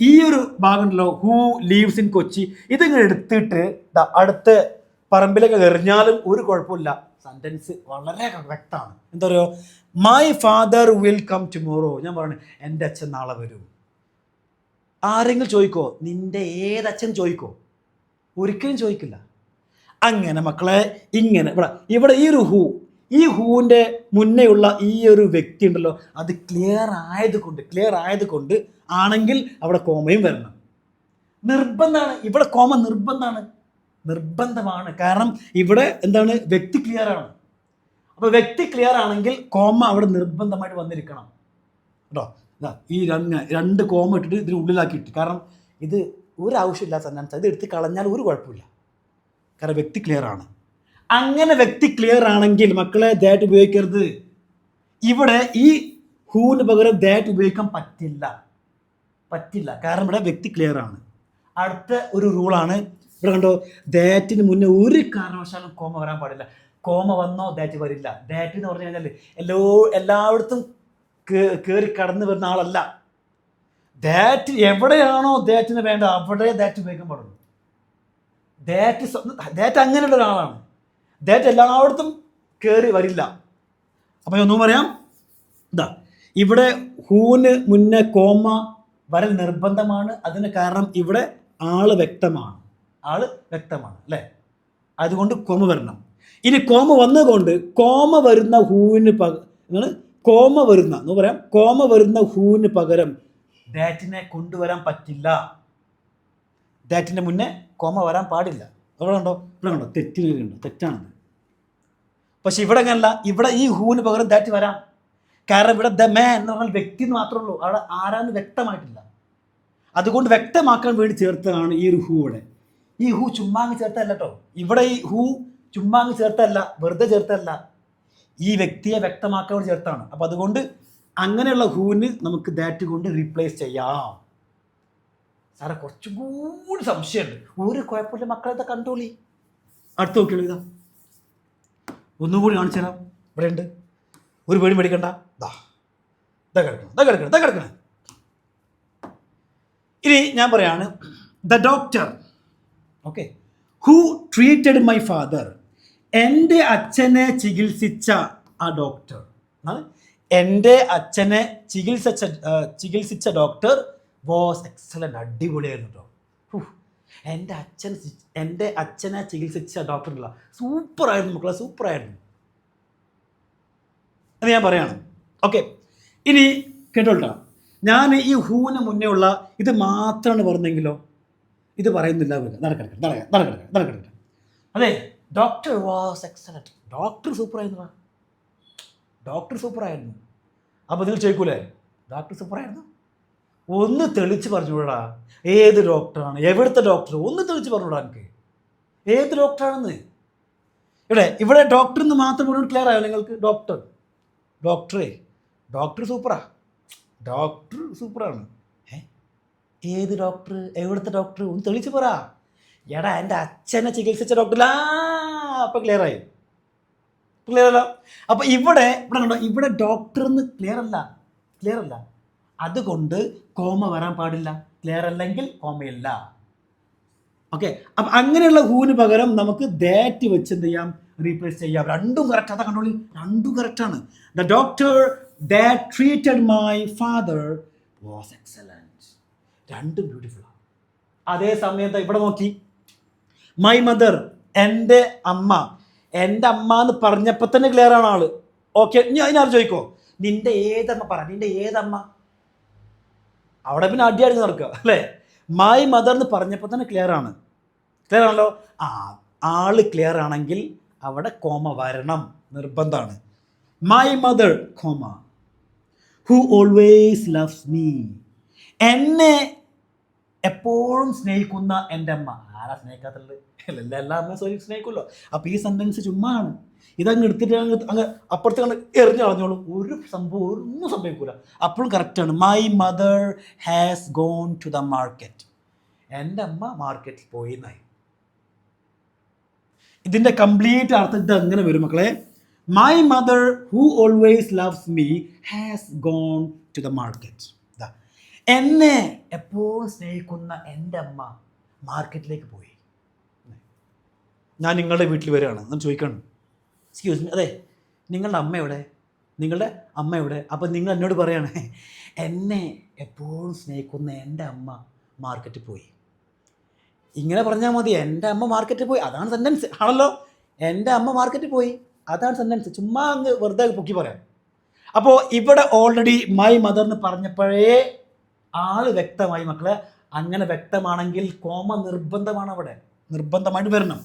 ഈ ഒരു ഭാഗമുണ്ടല്ലോ, ഹൂ ലീവ്സ് ഇൻ കൊച്ചി, ഇതിങ്ങനെ എടുത്തിട്ട് അടുത്ത പറമ്പിലൊക്കെ എറിഞ്ഞാലും ഒരു കുഴപ്പമില്ല. സെന്റൻസ് വളരെ വ്യക്തമാണ്. എന്താ പറയുക, my father will come tomorrow. ഞാൻ പറഞ്ഞു എൻ്റെ അച്ഛൻ നാളെ വരും. ആരെങ്കിലും ചോദിക്കോ നിന്റെ ഏതച്ഛൻ ചോദിക്കോ? ഒരിക്കലും ചോദിക്കില്ല. അങ്ങനെ മക്കളെ ഇങ്ങനെ ഇവിടെ ഈ ഒരു ഹൂ, ഈ ഹൂവിൻ്റെ മുന്നേയുള്ള ഈ ഒരു വ്യക്തി ഉണ്ടല്ലോ, അത് ക്ലിയർ ആയതുകൊണ്ട് ആണെങ്കിൽ അവിടെ കോമയും വരണം. നിർബന്ധമാണ്, ഇവിടെ കോമ നിർബന്ധമാണ്. കാരണം ഇവിടെ എന്താണ്, വ്യക്തി ക്ലിയർ ആണ്. അപ്പോൾ വ്യക്തി ക്ലിയർ ആണെങ്കിൽ കോമ അവിടെ നിർബന്ധമായിട്ട് വന്നിരിക്കണം കേട്ടോ. ഈ രണ്ട് കോമ ഇട്ടിട്ട് ഇതിന് ഉള്ളിലാക്കിയിട്ട്, കാരണം ഇത് ഒരു ആവശ്യമില്ല സെന്റൻസ്, ഇത് എടുത്ത് കളഞ്ഞാൽ ഒരു കുഴപ്പമില്ല, കാരണം വ്യക്തി ക്ലിയർ ആണ്. അങ്ങനെ വ്യക്തി ക്ലിയർ ആണെങ്കിൽ മക്കളെ ദാറ്റ് ഉപയോഗിക്കരുത്. ഇവിടെ ഈ ഹൂവിന് പകരം ദാറ്റ് ഉപയോഗിക്കാൻ പറ്റില്ല, കാരണം ഇവിടെ വ്യക്തി ക്ലിയർ ആണ്. അടുത്ത ഒരു റൂളാണ് ഇവിടെ കണ്ടോ, ദാറ്റിന് മുന്നേ ഒരു കാരണവശാലും കോമ വരാൻ പാടില്ല. കോമ വന്നോ ദാറ്റ് വരില്ല. ദാറ്റ് എന്ന് പറഞ്ഞു കഴിഞ്ഞാൽ എല്ലായിടത്തും കയറി കടന്നു വരുന്ന ആളല്ല. ദാറ്റ് എവിടെയാണോ ദാറ്റിന് വേണ്ട അവിടെ ദാറ്റ് ഉപയോഗിക്കാൻ പാടുള്ളൂ. ദാറ്റ് അങ്ങനെയുള്ള ഒരാളാണ്. ദാറ്റ് എല്ലായിടത്തും കയറി വരില്ല. അപ്പം ഒന്നും പറയാം, ഇവിടെ ഹൂവിന് മുന്നേ കോമ വരൽ നിർബന്ധമാണ്. അതിന് കാരണം ഇവിടെ ആള് വ്യക്തമാണ് അല്ലേ, അതുകൊണ്ട് കോമ വരണം. ഇനി കോമ വന്നതുകൊണ്ട് കോമ വരുന്ന ഹൂവിന് കോമ വരുന്ന ഹൂവിന് പകരം ദാറ്റിനെ കൊണ്ടുവരാൻ പറ്റില്ല. ദാറ്റിൻ്റെ മുന്നേ കോമ വരാൻ പാടില്ല. ഇവിടെ കണ്ടോ തെറ്റാണത്. പക്ഷെ ഇവിടെ അങ്ങനല്ല, ഇവിടെ ഈ ഹൂവിന് പകരം ദാറ്റ് വരാം. കാരണം ഇവിടെ ദ മാൻ എന്ന് പറഞ്ഞാൽ വ്യക്തി എന്ന് മാത്രമേ ഉള്ളൂ, അവിടെ ആരാന്ന് വ്യക്തമായിട്ടില്ല. അതുകൊണ്ട് വ്യക്തമാക്കാൻ വേണ്ടി ചേർത്തതാണ് ഈ ഒരു ഹൂ. ഇവിടെ ഈ ഹൂ ചുമ്മാങ്ങ് ചേർത്തല്ല കേട്ടോ. ഇവിടെ ഈ ഹൂ ചുമ്മാങ്ങ് ചേർത്തല്ല, വെറുതെ ചേർത്തല്ല, ഈ വ്യക്തിയെ വ്യക്തമാക്കാൻ വേണ്ടി ചേർത്താണ്. അപ്പം അതുകൊണ്ട് അങ്ങനെയുള്ള ഹൂവിന് നമുക്ക് ദാറ്റ് കൊണ്ട് റീപ്ലേസ് ചെയ്യാം. സാറെ കുറച്ചും കൂടി സംശയമുണ്ട്. ഒരു കുഴപ്പമില്ല മക്കളെ, കണ്ടോളി. അടുത്ത് നോക്കിയോളൂ, ഒന്നും കൂടി കാണിച്ചു തരാം. ഇവിടെ ഉണ്ട്, ഒരു പേടി മേടിക്കണ്ട. കിടക്കണം. ഇനി ഞാൻ പറയാണ്, the doctor who treated my father. എൻ്റെ അച്ഛനെ ചികിത്സിച്ച ആ ഡോക്ടർ, എൻ്റെ അച്ഛനെ ചികിത്സിച്ച ഡോക്ടർ വാസ് എക്സലൻ്റ്, അടിപൊളിയായിരുന്നു കേട്ടോ. എൻ്റെ അച്ഛനെ ചികിത്സിച്ച ഡോക്ടറില്ല, സൂപ്പറായിരുന്നു മക്കളെ, സൂപ്പറായിരുന്നു. അത് ഞാൻ പറയാണ്. ഓക്കെ, ഇനി കേട്ടോട്ടോ, ഞാൻ ഈ ഹൂവിന് മുന്നേ ഉള്ള ഇത് മാത്രമാണ് പറഞ്ഞെങ്കിലോ, ഇത് പറയുന്നില്ല. നടക്കട്ടെ. അതെ, ഡോക്ടർ വാസ് എക്സലന്റ്, ഡോക്ടർ സൂപ്പറായിരുന്നു. അപ്പോൾ നിങ്ങൾ ചോദിക്കൂലേ ഡോക്ടർ സൂപ്പറായിരുന്നു? ഒന്ന് തെളിച്ച് പറഞ്ഞുകൂടാ, ഏത് ഡോക്ടറാണ്, എവിടുത്തെ ഡോക്ടർ, ഒന്ന് തെളിച്ച് പറഞ്ഞുകൂടാ എനിക്ക് ഏത് ഡോക്ടറാണെന്ന്. ഇവിടെ ഡോക്ടർ എന്ന് മാത്രം പറഞ്ഞാൽ ക്ലിയർ ആയോ നിങ്ങൾക്ക്? ഡോക്ടർ സൂപ്പറാണ്. ഏത് ഡോക്ടർ, എവിടുത്തെ ഡോക്ടർ, ഒന്ന് തെളിച്ച് പറ. എടാ എൻ്റെ അച്ഛനെ ചികിത്സിച്ച ഡോക്ടർ. അപ്പം ക്ലിയർ അല്ല. അപ്പം ഇവിടെ കണ്ടോ, ഇവിടെ ഡോക്ടർ എന്ന് ക്ലിയർ അല്ല. ക്ലിയർ അല്ല. അതുകൊണ്ട് കോമ വരാൻ പാടില്ല. ക്ലിയർ അല്ലെങ്കിൽ കോമയില്ല. ഓക്കെ, അപ്പം അങ്ങനെയുള്ള ഹൂവിന് പകരം നമുക്ക് ദാറ്റ് വെച്ച് എന്ത് ചെയ്യാം, റീപ്ലേസ് ചെയ്യാം. രണ്ടും കറക്റ്റ്. അതാ കണ്ടോളി, രണ്ടും കറക്റ്റാണ്. The doctor that treated my father was excellent. രണ്ടും ബ്യൂട്ടിഫുൾ ആണ്. അതേ സമയത്ത് ഇവിടെ നോക്കി, മൈ മദർ, എൻ്റെ അമ്മ. എൻ്റെ അമ്മ എന്ന് പറഞ്ഞപ്പോൾ തന്നെ ക്ലിയർ ആണ് ആള്. ഓക്കെ, ഞാൻ അതിനാരും ചോദിക്കോ, നിന്റെ ഏതമ്മ പറ, നിന്റെ ഏതമ്മ? അവിടെ പിന്നെ അടിയാടി നടക്കുക അല്ലേ. മൈ മദർ എന്ന് പറഞ്ഞപ്പോൾ തന്നെ ക്ലിയർ ആണ്. ക്ലിയർ ആണല്ലോ. ആള് ക്ലിയർ ആണെങ്കിൽ അവിടെ കോമ വരണം, നിർബന്ധമാണ്. My mother, comma, who always loves me. എന്നെ എപ്പോഴും സ്നേഹിക്കുന്ന എൻ്റെ അമ്മ. ആരാ സ്നേഹിക്കാത്തുള്ളത്? എല്ലാ അമ്മയും സ്നേഹിക്കുമല്ലോ. അപ്പോൾ ഈ സെൻറ്റൻസ് ചുമ്മാ ആണ്. ഇതങ്ങ് എടുത്തിട്ട് അങ്ങ് അപ്പുറത്ത് കണ്ട് എറിഞ്ഞു കളഞ്ഞോളൂ, ഒരു സംഭവം ഒന്നും സംഭവിക്കൂല. അപ്പോഴും കറക്റ്റാണ്. My mother has gone to the market. എൻ്റെ അമ്മ മാർക്കറ്റിൽ പോയി എന്നായി. ഇതിൻ്റെ കംപ്ലീറ്റ് അർത്ഥം ഇത് അങ്ങനെ വരും മക്കളെ. My mother who always loves me has gone to the market. എന്നെ എപ്പോഴും സ്നേഹിക്കുന്ന എൻ്റെ അമ്മ മാർക്കറ്റിലേക്ക് പോയി. ഞാൻ നിങ്ങളുടെ വീട്ടിൽ വരികയാണ്, ഞാൻ ചോദിക്കണം, എക്സ്ക്യൂസ് മീ, അതെ നിങ്ങളുടെ അമ്മ എവിടെ? നിങ്ങളുടെ അമ്മ എവിടെ? അപ്പം നിങ്ങൾ എന്നോട് പറയണേ, എന്നെ എപ്പോഴും സ്നേഹിക്കുന്ന എൻ്റെ അമ്മ മാർക്കറ്റിൽ പോയി. ഇങ്ങനെ പറഞ്ഞാൽ മതി, എൻ്റെ അമ്മ മാർക്കറ്റിൽ പോയി, അതാണ് സെൻറ്റൻസ് ആണല്ലോ. എൻ്റെ അമ്മ മാർക്കറ്റിൽ പോയി, അതാണ് സെൻറ്റൻസ്. ചുമ്മാ അങ്ങ് വെറുതെ പൊക്കി പറയാം. അപ്പോൾ ഇവിടെ ഓൾറെഡി മൈ മദർ എന്ന് പറഞ്ഞപ്പോഴേ ആള് വ്യക്തമായി മക്കളെ. അങ്ങനെ വ്യക്തമാണെങ്കിൽ കോമ നിർബന്ധമാണ്, അവിടെ നിർബന്ധമായിട്ട് വരണം.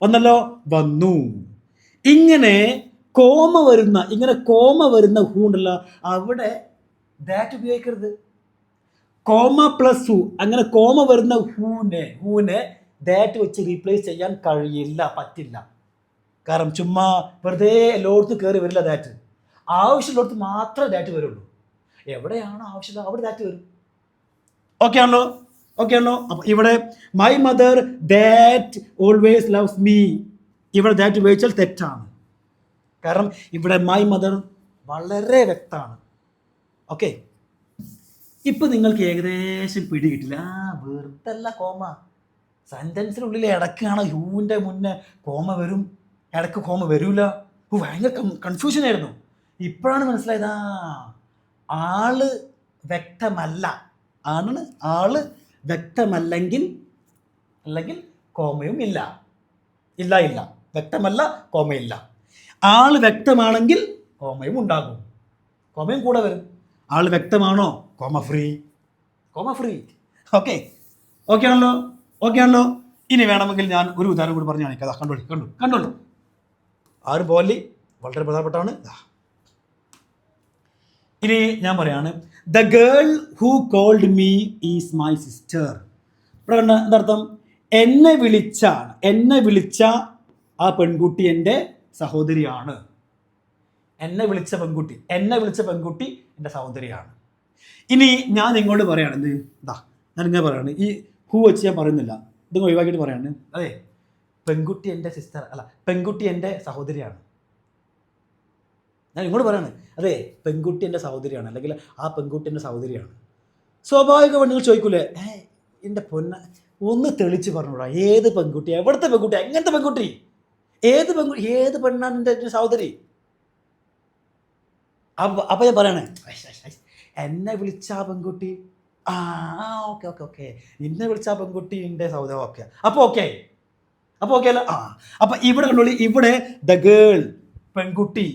വന്നല്ലോ, വന്നു. ഇങ്ങനെ കോമ വരുന്ന ഹൂ ഉണ്ടല്ലോ, അവിടെ ദാറ്റ് ഉപയോഗിക്കരുത്. കോമ പ്ലസ് ഹൂ, അങ്ങനെ കോമ വരുന്ന ഹൂവിനെ ദാറ്റ് വെച്ച് റീപ്ലേസ് ചെയ്യാൻ കഴിയില്ല, പറ്റില്ല. കാരണം ചുമ്മാ വെറുതെ എല്ലായിടത്തും കയറി വരില്ല ദാറ്റ്. ആവശ്യമുള്ളിടത്ത് മാത്രമേ ദാറ്റ് വരുള്ളൂ. എവിടെയാണോ ആവശ്യമില്ല അവിടെ ദാറ്റ് വരും. ഓക്കെ ആണല്ലോ. അപ്പം ഇവിടെ my mother that always loves me, ഇവിടെ ദാറ്റ് ഉപയോഗിച്ചാൽ തെറ്റാണ്. കാരണം ഇവിടെ മൈ മദർ വളരെ വ്യക്തമാണ്. ഓക്കെ, ഇപ്പം നിങ്ങൾക്ക് ഏകദേശം പിടി കിട്ടില്ല. വെറുതല്ല കോമ. സെൻറ്റൻസിനുള്ളിൽ ഇടയ്ക്കാണ് ഹൂവിൻ്റെ മുന്നേ കോമ വരും, ഇടയ്ക്ക് കോമ വരില്ല. ഭയങ്കര കൺഫ്യൂഷൻ ആയിരുന്നു. ഇപ്പോഴാണ് മനസ്സിലായത്, ആള് വ്യക്തമല്ല. ആള് വ്യക്തമല്ലെങ്കിൽ കോമയും ഇല്ല. വ്യക്തമല്ല, കോമയില്ല. ആള് വ്യക്തമാണെങ്കിൽ കോമയും ഉണ്ടാകും, കോമയും കൂടെ വരും. ആള് വ്യക്തമാണോ, കോമ ഫ്രീ. ഓക്കെ ആണല്ലോ. ഇനി വേണമെങ്കിൽ ഞാൻ ഒരു ഉദാഹരണം കൂടി പറഞ്ഞു കാണിക്കാം. കണ്ടോളൂ. ആരും പോലെ വളരെ പ്രധാനപ്പെട്ടാണ്. ഇനി ഞാൻ പറയാണ്, the girl who called me is my sister. ഇവിടെ കണ്ട എന്താർത്ഥം? എന്നെ വിളിച്ച ആ പെൺകുട്ടി എൻ്റെ സഹോദരിയാണ്. എന്നെ വിളിച്ച പെൺകുട്ടി എൻ്റെ സഹോദരിയാണ്. ഇനി ഞാൻ നിങ്ങളോട് പറയാണ്, ഞാൻ ഇങ്ങനെ പറയാണ്, ഈ ഹൂ വെച്ച് ഞാൻ പറയുന്നില്ല, ഇത് ഒഴിവാക്കിയിട്ട് പറയാണ്, അതെ പെൺകുട്ടി എൻ്റെ സിസ്റ്റർ അല്ല, പെൺകുട്ടി എൻ്റെ സഹോദരിയാണ്. ഞാൻ ഇങ്ങോട്ട് പറയാണ്, അതെ പെൺകുട്ടി എൻ്റെ സഹോദരിയാണ്, അല്ലെങ്കിൽ ആ പെൺകുട്ടി എൻ്റെ സഹോദരിയാണ്. സ്വാഭാവികമായിട്ട് നിങ്ങൾ ചോദിക്കൂലേ, എൻ്റെ പൊന്ന ഒന്ന് തെളിച്ച് പറഞ്ഞൂടാ, ഏത് പെൺകുട്ടി, എവിടുത്തെ പെൺകുട്ടി, എങ്ങനത്തെ പെൺകുട്ടി, ഏത് പെണ്ണാണ് എൻ്റെ സഹോദരി? അപ്പം ഞാൻ പറയണേ, എന്നെ വിളിച്ച ആ പെൺകുട്ടി, ഓക്കെ നിന്നെ വിളിച്ച ആ പെൺകുട്ടി എൻ്റെ സഹോദരി. അപ്പോൾ ഓക്കെ അല്ല. അപ്പം ഇവിടെ കണ്ടോളി, ഇവിടെ ദ ഗേൾ പെൺകുട്ടി.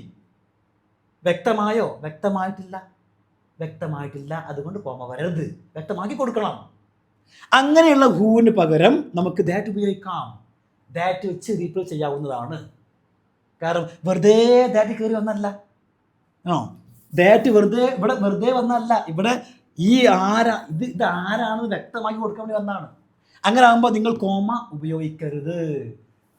വ്യക്തമായോ? വ്യക്തമായിട്ടില്ല. അതുകൊണ്ട് കോമ വരരുത്, വ്യക്തമാക്കി കൊടുക്കണം. അങ്ങനെയുള്ള ഹൂവിന് പകരം നമുക്ക് ദാറ്റ് ഉപയോഗിക്കാം. ദാറ്റ് വെച്ച് റീപ്ലേസ് ചെയ്യാവുന്നതാണ്. കാരണം വെറുതെ ദാറ്റ് കയറി വന്നല്ല, ദാറ്റ് വെറുതെ വന്നല്ല. ഇവിടെ ഈ ഇത് ആരാണെന്ന് വ്യക്തമാക്കി കൊടുക്കാൻ വേണ്ടി വന്നതാണ്. അങ്ങനെ ആകുമ്പോൾ നിങ്ങൾ കോമ ഉപയോഗിക്കരുത്.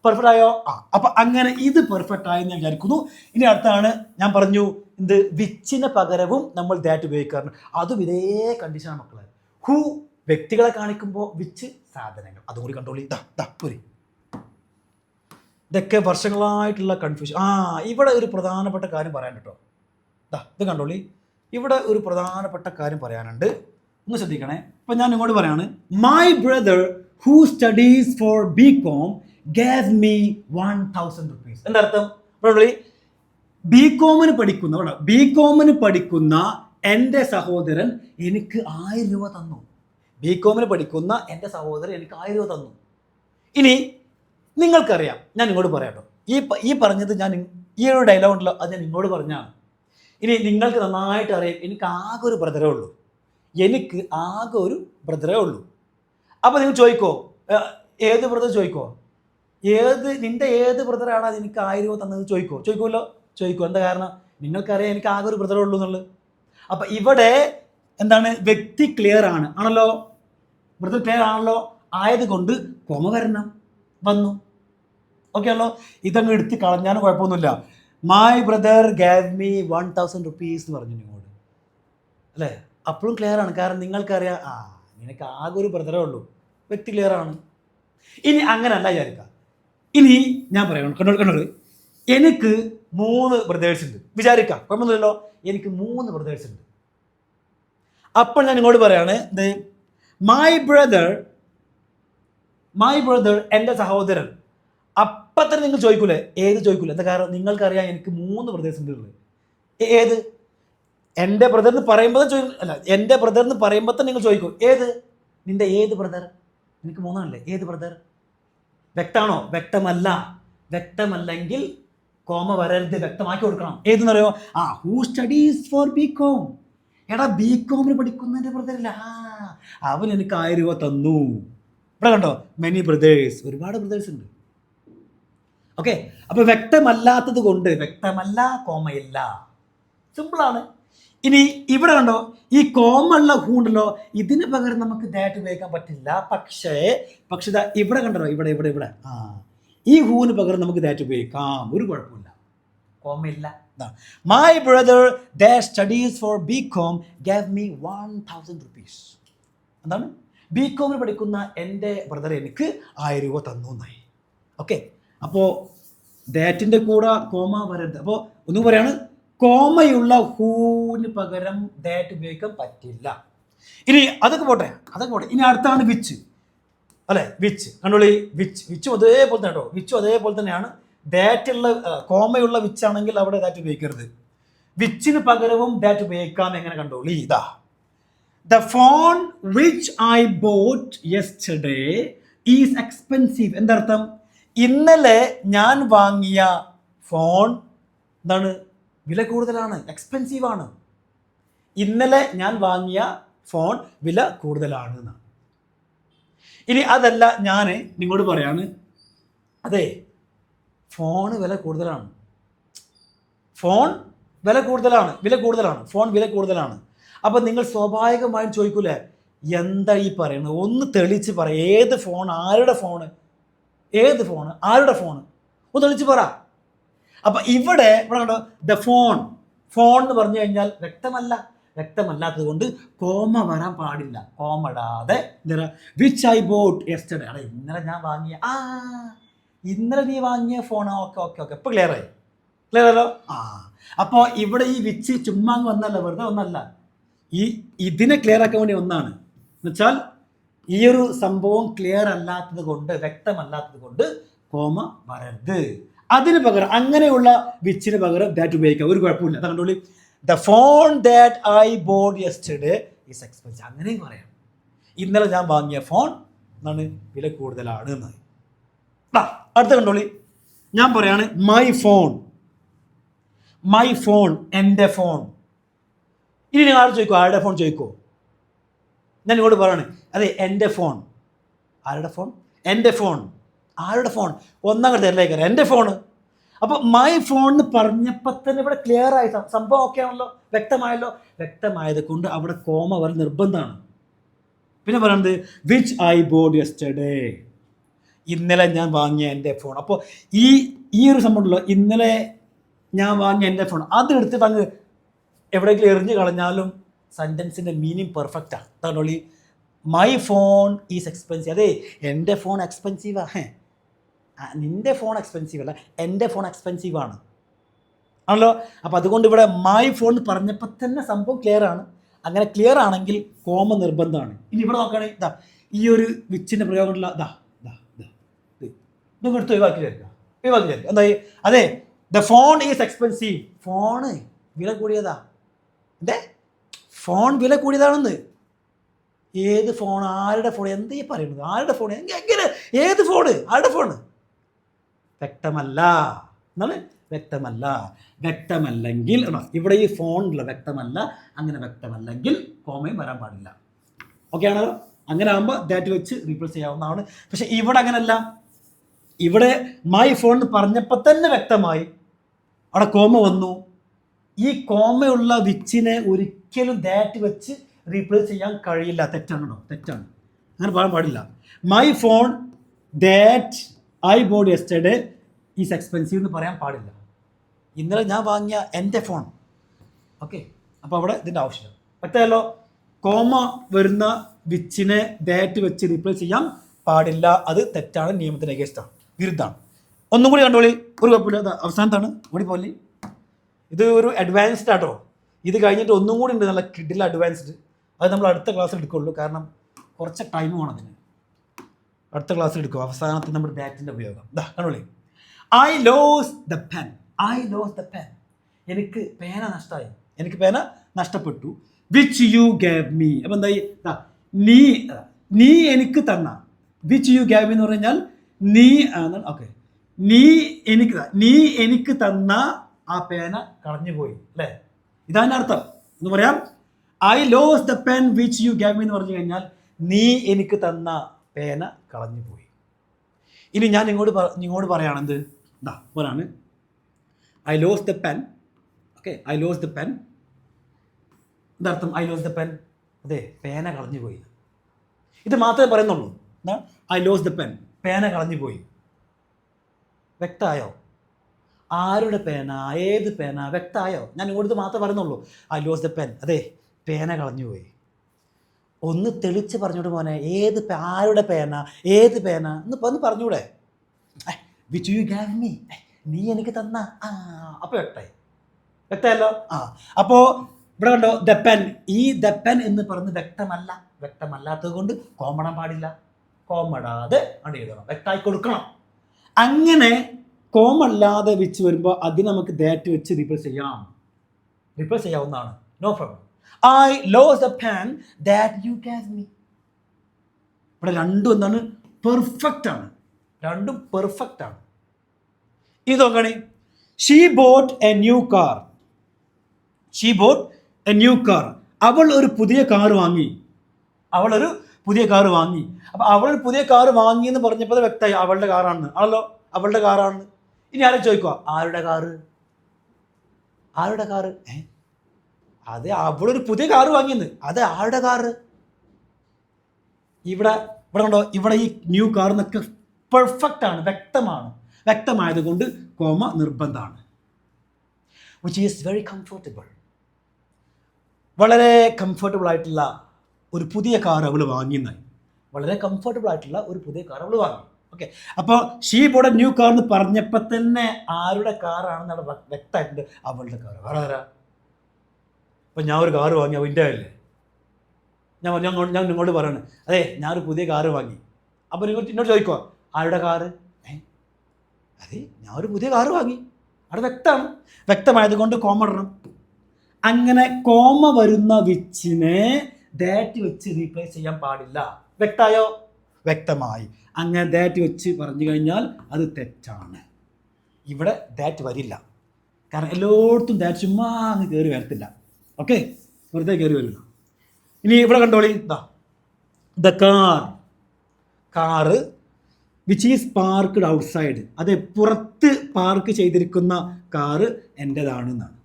പെർഫെക്റ്റ് ആയോ? അപ്പം അങ്ങനെ ഇത് പെർഫെക്റ്റ് ആയെന്ന് ഞാൻ വിചാരിക്കുന്നു. ഇനി അടുത്താണ് ഞാൻ പറഞ്ഞു, വിച്ചിന് പകരവും നമ്മൾ ദാറ്റ് ഉപയോഗിക്കാറുണ്ട്. അതും ഇതേ കണ്ടീഷനാണ് മക്കളെ. ഹൂ വ്യക്തികളെ കാണിക്കുമ്പോൾ വിച്ച് സാധനങ്ങൾ. അതും കൂടി കണ്ടോളി. പോരി. ഇതൊക്കെ വർഷങ്ങളായിട്ടുള്ള കൺഫ്യൂഷൻ. ഇവിടെ ഒരു പ്രധാനപ്പെട്ട കാര്യം പറയാൻ കേട്ടോ. ഇത് കണ്ടോളി. ഇവിടെ ഒരു പ്രധാനപ്പെട്ട കാര്യം പറയാനുണ്ട്, ഒന്ന് ശ്രദ്ധിക്കണേ. ഇപ്പം ഞാൻ ഇങ്ങോട്ട് പറയാണ്, my brother who studies for BCom gave me 1000 rupees. എന്താ അർത്ഥം? ബികോമിന് പഠിക്കുന്ന എൻ്റെ സഹോദരൻ എനിക്ക് 1000 രൂപ തന്നു. ബികോമിന് പഠിക്കുന്ന എൻ്റെ സഹോദരൻ എനിക്ക് 1000 രൂപ തന്നു. ഇനി നിങ്ങൾക്കറിയാം, ഞാൻ ഇങ്ങോട്ട് പറയാട്ടോ, ഈ പറഞ്ഞത് ഞാൻ ഈ ഒരു ഡയലോഗ് ഉണ്ടല്ലോ, അത് ഞാൻ ഇങ്ങോട്ട് പറഞ്ഞാണ്. ഇനി നിങ്ങൾക്ക് നന്നായിട്ട് അറിയാം, എനിക്ക് ആകെ ഒരു ബ്രദറേ ഉള്ളൂ. അപ്പോൾ നിങ്ങൾ ചോദിക്കോ, ഏത് ബ്രദർ ചോദിക്കോ, നിൻ്റെ ഏത് ബ്രദറാണ് അത് എനിക്ക് 1000 രൂപ തന്നത് ചോദിക്കുമല്ലോ. എന്താ കാരണം? നിങ്ങൾക്കറിയാം എനിക്ക് ആകെ ഒരു ബ്രദറേ ഉള്ളൂ എന്നുള്ളത്. അപ്പം ഇവിടെ എന്താണ്, വ്യക്തി ക്ലിയർ ആണല്ലോ, ബ്രദർ ക്ലിയർ ആണല്ലോ, ആയതുകൊണ്ട് കൊമ വന്നു. ഓക്കെ ആണല്ലോ. ഇതങ്ങ് എടുത്ത് കളഞ്ഞാലും കുഴപ്പമൊന്നുമില്ല. My brother Gaon me 1000 rupees എന്ന് പറഞ്ഞു നിങ്ങളോട്, അല്ലേ? അപ്പോഴും ക്ലിയർ ആണ്, കാരണം നിങ്ങൾക്കറിയാം നിനക്ക് ആകെ ഒരു ബ്രദറേ ഉള്ളൂ, വ്യക്തി ക്ലിയർ ആണ്. ഇനി അങ്ങനല്ല വിചാരിക്കുക. ഇനി ഞാൻ പറയാം, കണ്ടോളൂ, എനിക്ക് 3 ബ്രദേഴ്സ് ഉണ്ട് വിചാരിക്കാം, കുഴപ്പമൊന്നുമില്ലല്ലോ. എനിക്ക് 3 ബ്രദേഴ്സ് ഉണ്ട്. അപ്പോൾ ഞാൻ ഇങ്ങോട്ട് പറയാണ്, മൈ ബ്രദർ എൻ്റെ സഹോദരൻ. അപ്പം തന്നെ നിങ്ങൾ ചോദിക്കൂലേ, ഏത് ചോദിക്കൂലേ? എന്താ കാരണം? നിങ്ങൾക്കറിയാം എനിക്ക് 3 ബ്രദേഴ്സ് ഉണ്ട് ഉള്ളത്. ഏത്? എൻ്റെ ബ്രദർ എന്ന് പറയുമ്പോൾ എൻ്റെ ബ്രദർ എന്ന് പറയുമ്പോൾ തന്നെ നിങ്ങൾ ചോദിക്കും, ഏത്? നിൻ്റെ ഏത് ബ്രദർ? എനിക്ക് 3 ആണല്ലേ, ഏത് ബ്രദർ? വ്യക്തമാണോ? വ്യക്തമല്ലെങ്കിൽ കോമ വരരുത്, വ്യക്തമാക്കി കൊടുക്കണം. ഏതെന്നറിയോ? Who studies for BCom. എടാ, BComന് പഠിക്കുന്നതിൻ്റെ ബ്രദറില്ല, അവൻ എനിക്ക് 1000 രൂപ തന്നു. ഇവിടെ കണ്ടോ, മെനി ബ്രദേഴ്സ്, ഒരുപാട് ബ്രദേഴ്സ് ഉണ്ട്. ഓക്കെ, അപ്പോൾ വ്യക്തമല്ലാത്തത് കൊണ്ട് വ്യക്തമല്ല, കോമയില്ല, സിമ്പിളാണ്. ഇനി ഇവിടെ കണ്ടോ, ഈ കോമുള്ള ഹൂ ഉണ്ടല്ലോ, ഇതിന് പകരം നമുക്ക് ദാറ്റ് ഉപയോഗിക്കാൻ പറ്റില്ല. പക്ഷേ ഇവിടെ കണ്ടോ, ഇവിടെ ഈ ഹൂവിന് പകരം നമുക്ക് ദാറ്റ് ഉപയോഗിക്കാം, ഒരു കുഴപ്പമില്ല, കോമയില്ല. My brother that studies for BCom gave me 1000 rupees. എന്താണ്? BComന് പഠിക്കുന്ന എൻ്റെ ബ്രദർ എനിക്ക് 1000 രൂപ തന്നു എന്നായി. ഓക്കെ, അപ്പോൾ ദാറ്റിൻ്റെ കൂടെ കോമ വരരുത്. അപ്പോൾ ഒന്നും പറയാണ്, കോമയുള്ള ഹൂവിന് പകരം ദാറ്റ് ഉപയോഗിക്കാൻ പറ്റില്ല. ഇനി അതൊക്കെ പോട്ടെ. ഇനി അടുത്താണ് വിച്ച്, അല്ലേ? വിച്ച് കണ്ടോളി, വിച്ചും അതേപോലെ തന്നെ കേട്ടോ, വിച്ചും അതേപോലെ തന്നെയാണ്. ദാറ്റുള്ള കോമയുള്ള വിച്ചാണെങ്കിൽ അവിടെ ദാറ്റ് ഉപയോഗിക്കരുത്. വിച്ചിന് പകരവും ദാറ്റ് ഉപയോഗിക്കാം. എങ്ങനെ കണ്ടോളി, ഇതാ, the phone which I bought yesterday is expensive. എന്തർത്ഥം? ഇന്നലെ ഞാൻ വാങ്ങിയ ഫോൺ എന്താണ്? വില കൂടുതലാണ്, എക്സ്പെൻസീവ് ആണ്. ഇന്നലെ ഞാൻ വാങ്ങിയ ഫോൺ വില കൂടുതലാണ് എന്നാണ്. ഇനി അതല്ല, ഞാൻ നിങ്ങളോട് പറയാണ്, അതെ, ഫോൺ വില കൂടുതലാണ്, ഫോൺ വില കൂടുതലാണ്. അപ്പം നിങ്ങൾ സ്വാഭാവികമായും ചോദിക്കൂലേ, എന്താ ഈ പറയുന്നത്? ഒന്ന് തെളിച്ച് പറ, ഏത് ഫോൺ, ആരുടെ ഫോൺ, ഒന്ന് തെളിച്ച് പറ. അപ്പം ഇവിടെ കണ്ടോ, ദ ഫോൺ എന്ന് പറഞ്ഞു കഴിഞ്ഞാൽ വ്യക്തമല്ലാത്തത് കൊണ്ട് കോമ വരാൻ പാടില്ല. കോമ ഇടാതെ വിച്ച് ഐ ബോട്ട് യെസ്റ്റർഡേ, അതെ, ഇന്നലെ ഞാൻ വാങ്ങിയ, ഇന്നലെ നീ വാങ്ങിയ ഫോൺ. ഓക്കെ, ഇപ്പോൾ ക്ലിയർ ആയല്ലോ. അപ്പോൾ ഇവിടെ ഈ വിച്ച് ചുമ്മാ വന്നല്ല, വെറുതെ ഒന്നല്ല, ഇതിനെ ക്ലിയർ ആക്കാൻ വേണ്ടി ഒന്നാണ്. എന്നുവെച്ചാൽ ഈ ഒരു സംഭവം ക്ലിയർ അല്ലാത്തത് കൊണ്ട്, വ്യക്തമല്ലാത്തത് കൊണ്ട് കോമ വരരുത്. അതിന് പകരം അങ്ങനെയുള്ള വിച്ചിന് പകരം ദാറ്റ് ഉപയോഗിക്കാം, ഒരു കുഴപ്പമില്ല. അത് കണ്ടോളി, the phone that I bought yesterday is expensive. അങ്ങനെയും പറയാം, ഇന്നലെ ഞാൻ വാങ്ങിയ ഫോൺ എന്താണ്, വില കൂടുതലാണ് എന്നായി. അടുത്ത കണ്ടോളി, ഞാൻ പറയാണ്, മൈ ഫോൺ, എൻ്റെ ഫോൺ. ഇനി നിങ്ങൾ ആരും ചോദിക്കോ, ആരുടെ ഫോൺ ചോദിക്കോ? ഞാൻ ഇങ്ങോട്ട് പറയാണ്, അതെ, എൻ്റെ ഫോൺ. ആരുടെ ഫോൺ? എൻ്റെ ഫോൺ. ആരുടെ ഫോൺ? ഒന്നാം ഘട്ടത്തിലേക്ക് എൻ്റെ ഫോണ്. അപ്പോൾ മൈ ഫോൺ എന്ന് പറഞ്ഞപ്പോൾ തന്നെ ഇവിടെ ക്ലിയർ ആയി, സംഭവം ഓക്കെ ആണല്ലോ, വ്യക്തമായത് കൊണ്ട് അവിടെ കോമ വരെ നിർബന്ധമാണ്. പിന്നെ പറയുന്നത് വിച്ച് ഐ ബോട്ട് യെസ്റ്റർഡേ, ഇന്നലെ ഞാൻ വാങ്ങിയ എൻ്റെ ഫോൺ. അപ്പോൾ ഈ ഒരു സംഭവം ഉണ്ടല്ലോ, ഇന്നലെ ഞാൻ വാങ്ങിയ എൻ്റെ ഫോൺ, അതെടുത്തിട്ട് അങ്ങ് എവിടെയെങ്കിലും എറിഞ്ഞ് കളഞ്ഞാലും സെൻറ്റൻസിൻ്റെ മീനിങ് പെർഫെക്റ്റാണ്. അതുകൊണ്ട് മൈ ഫോൺ ഈസ് എക്സ്പെൻസീവ്. അതെ, എൻ്റെ ഫോൺ എക്സ്പെൻസീവാ. നിൻ്റെ ഫോൺ എക്സ്പെൻസീവ് അല്ല, എൻ്റെ ഫോൺ എക്സ്പെൻസീവാണ്. ആണല്ലോ. അപ്പോൾ അതുകൊണ്ട് ഇവിടെ മൈ ഫോൺ പറഞ്ഞപ്പോൾ തന്നെ സംഭവം ക്ലിയർ ആണ്. അങ്ങനെ ക്ലിയർ ആണെങ്കിൽ കോമ നിർബന്ധമാണ്. ഇനി ഇവിടെ നോക്കുകയാണെങ്കിൽ ഇതാ ഈ ഒരു വിച്ചിൻ്റെ പ്രയോഗമുള്ള ഇതൊക്കെ എടുത്ത് ഒഴിവാക്കി ചേർക്കുക. എന്തായി? അതെ, the phone is expensive. Phone വില കൂടിയതാ. അതെ, ഫോൺ വില കൂടിയതാണെന്ന്. ഏത് ഫോൺ? ആരുടെ ഫോൺ? എന്താ ഈ പറയുന്നത്? ആരുടെ ഫോൺ? എങ്ങനെ? ഏത് ഫോണ്? ആരുടെ ഫോണ്? വ്യക്തമല്ല എന്നാണ്. വ്യക്തമല്ല. വ്യക്തമല്ലെങ്കിൽ ഇവിടെ ഈ ഫോണിലുള്ള വ്യക്തമല്ല. അങ്ങനെ വ്യക്തമല്ലെങ്കിൽ കോമയും വരാൻ പാടില്ല. ഓക്കെ ആണല്ലോ. അങ്ങനെ ആകുമ്പോൾ ദാറ്റ് വെച്ച് റീപ്ലേസ് ചെയ്യാവുന്നതാണ്. പക്ഷെ ഇവിടെ അങ്ങനെയല്ല. ഇവിടെ മൈ ഫോൺ എന്ന് പറഞ്ഞപ്പോൾ തന്നെ വ്യക്തമായി, അവിടെ കോമ വന്നു. ഈ കോമയുള്ള വിച്ചിനെ ഒരിക്കലും ദാറ്റ് വെച്ച് റീപ്ലേസ് ചെയ്യാൻ കഴിയില്ല. തെറ്റാണോ? തെറ്റാണ്. അങ്ങനെ പറയാൻ പാടില്ല. My phone that I bought yesterday is expensive എന്ന് പറയാൻ പാടില്ല. ഇന്നലെ ഞാൻ വാങ്ങിയ എൻ്റെ ഫോൺ. ഓക്കെ, അപ്പോൾ അവിടെ ഇതിൻ്റെ ആവശ്യമില്ല. പറ്റല്ലോ. കോമ വരുന്ന വിച്ചിനെ ദാറ്റ് വെച്ച് റീപ്ലേസ് ചെയ്യാൻ പാടില്ല. അത് തെറ്റാണ്, നിയമത്തിന് അഗേൻസ്റ്റാണ്, വിരുദ്ധമാണ്. ഒന്നും കൂടി കണ്ടോളി, ഒരു കുഴപ്പമില്ല. അവസാനത്താണ് ഓടി പോലെ. ഇത് ഒരു അഡ്വാൻസ്ഡ് ആട്ടോ. ഇത് കഴിഞ്ഞിട്ട് ഒന്നും കൂടി ഉണ്ട്, നല്ല കിഡിൽ അഡ്വാൻസ്ഡ്. അത് നമ്മൾ അടുത്ത ക്ലാസ്സിൽ എടുക്കുള്ളൂ, കാരണം കുറച്ച് ടൈം വേണം അതിന്. അടുത്ത ക്ലാസ്സിൽ എടുക്കും. അവസാനത്തിൽ നമ്മുടെ ദാറ്റിൻ്റെ ഉപയോഗം. കണ്ടോളി. I loss the pen. I loss the pen. എനിക്ക് പേന നഷ്ടമായി. എനിക്ക് പേന നഷ്ടപ്പെട്ടു. Which you gave me. അപ്പം എന്തായി? നീ എനിക്ക് തന്ന. വിച്ച് യു ഗേവ് മീ എന്ന് പറഞ്ഞാൽ നീ. ഓക്കെ, നീ എനിക്ക് തന്ന ആ പേന കളഞ്ഞു പോയി അല്ലേ? ഇതാണ് അർത്ഥം. എന്ന് പറയാം, I lose the pen which you gave me എന്ന് പറഞ്ഞു കഴിഞ്ഞാൽ നീ എനിക്ക് തന്ന പേന കളഞ്ഞു പോയി. ഇനി ഞാൻ നിങ്ങളോട് പറയുകയാണെന്ത് പോലാണ്, I loss the pen. Okay, I loss the pen. എന്താർത്ഥം? I loss the pen. അതെ, പേന കളഞ്ഞു പോയി. ഇത് മാത്രമേ പറയുന്നുള്ളൂ. എന്താ? ഐ ലോസ് ദ പെൻ, പേന കളഞ്ഞു പോയി. വ്യക്തമായോ? ആരുടെ പേന? ഏത് പേന? വ്യക്തമായോ? ഞാൻ ഇങ്ങോട്ട് മാത്രമേ പറയുന്നുള്ളൂ. I lose the pen. അതെ, പേന കളഞ്ഞു പോയി. ഒന്ന് തെളിച്ച് പറഞ്ഞോട്ട് മോനെ, ആരുടെ പേന? ഏത് പേന ഒന്ന് പറഞ്ഞൂടെ? വിച്ച് യു ഗേവ് മീ, നീ എനിക്ക് തന്ന. അപ്പോൾ വ്യക്തമല്ലോ. അപ്പോൾ ഇവിടെ കണ്ടോ, ദ പെൻ. ഈ ദ പെൻ എന്ന് പറഞ്ഞ് വ്യക്തമല്ലാത്തത് കൊണ്ട് കോമടാൻ പാടില്ല. കോമടാതെ അണ്ട് എഴുതണം, വ്യക്തമായി കൊടുക്കണം. അങ്ങനെ കോമല്ലാതെ വെച്ച് വരുമ്പോൾ അതിന് നമുക്ക് ദാറ്റ് വെച്ച് റീപ്ലേസ് ചെയ്യാവുന്നതാണ്. No problem. I loss the pen that you gave me. ഇവിടെ രണ്ടും എന്താണ്? പെർഫെക്റ്റ് ആണ്. രണ്ടും പെർഫെക്റ്റ് ആണ്. ഇത് നോക്കണേ. She boat A new car. അവൾ ഒരു പുതിയ കാർ വാങ്ങി. അപ്പോൾ അവൾ ഒരു പുതിയ കാർ വാങ്ങി എന്ന് പറഞ്ഞപ്പോൾ വ്യക്തമായി അവളുടെ കാറാണ്. ആണല്ലോ, അവളുടെ കാറാണ്. ഇനി ആരും ചോദിക്കുക, ആരുടെ കാറ്? അതെ, അവളൊരു പുതിയ കാറ് വാങ്ങിയെന്ന്. അതെ, ആരുടെ കാറ്? ഇവിടെ കണ്ടോ, ഇവിടെ ഈ ന്യൂ കാർ എന്നൊക്കെ പെർഫെക്റ്റ് ആണ്, വ്യക്തമായത് കൊണ്ട് കോമ നിർബന്ധമാണ്. Which is very comfortable. വളരെ കംഫർട്ടബിൾ ആയിട്ടുള്ള ഒരു പുതിയ കാർ അവൾ വാങ്ങിയെന്നായി. വളരെ കംഫർട്ടബിൾ ആയിട്ടുള്ള ഒരു പുതിയ കാർ അവൾ വാങ്ങി. ഓക്കെ, അപ്പോൾ she boat A new car എന്ന് പറഞ്ഞപ്പോൾ തന്നെ ആരുടെ കാറാണെന്നുള്ള വ്യക്തമായിട്ടുണ്ട്. അവളുടെ കാർ. വേറെ ആരാ? അപ്പം ഞാൻ ഒരു കാറ് വാങ്ങി, അവൻ്റെ അല്ലേ? ഞാൻ നിങ്ങളോട് പറയണേ, അതെ, ഞാനൊരു പുതിയ കാറ് വാങ്ങി. അപ്പോൾ എന്നോട് ചോദിക്കുക, ആരുടെ കാറ്? അതെ, ഞാൻ ഒരു പുതിയ കാറ് വാങ്ങി. അവിടെ വ്യക്തമായത് കൊണ്ട് കോമ ഇടണം. അങ്ങനെ കോമ വരുന്ന വിച്ചിനെ ദാറ്റ് വെച്ച് റീപ്ലേസ് ചെയ്യാൻ പാടില്ല. വ്യക്തമായോ? വ്യക്തമായി. അങ്ങനെ ദാറ്റ് വെച്ച് പറഞ്ഞു കഴിഞ്ഞാൽ അത് തെറ്റാണ്. ഇവിടെ ദാറ്റ് വരില്ല, കാരണം എല്ലായിടത്തും ദാറ്റ് ചുമ്മാ അങ്ങ് കയറി വരത്തില്ല. ഓക്കെ, വെറുതെ കയറി വരില്ല. ഇനി ഇവിടെ കണ്ടോളി, the car which is parked outside. അതെ, പുറത്ത് പാർക്ക് ചെയ്തിരിക്കുന്ന കാറ് എൻ്റെതാണെന്നാണ്.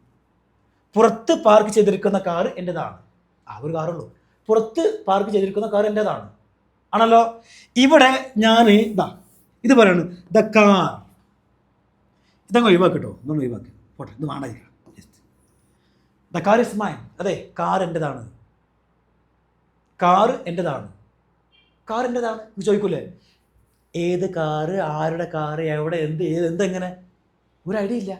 പുറത്ത് പാർക്ക് ചെയ്തിരിക്കുന്ന കാറ് എൻ്റെതാണ്. ഒരു കാറുള്ളൂ. പുറത്ത് പാർക്ക് ചെയ്തിരിക്കുന്ന കാർ എൻ്റെതാണ്. ആണല്ലോ. ഇവിടെ ഞാൻ ഇത് പറയാണ്, ദ കാർ. ഇതങ്ങ് ഒഴിവാക്കിട്ടോ, ഇതൊന്ന് ഒഴിവാക്കി പോട്ടെ, ഇത് വേണ്ട. The car is mine. അതെ, കാർ എൻ്റെതാണ്. കാർ എൻ്റെതാണ് ചോദിക്കൂലേ? ഏത് കാറ്, ആരുടെ കാറ്, എവിടെ, എന്തെങ്ങനെ? ഒരു ഐഡിയ ഇല്ല.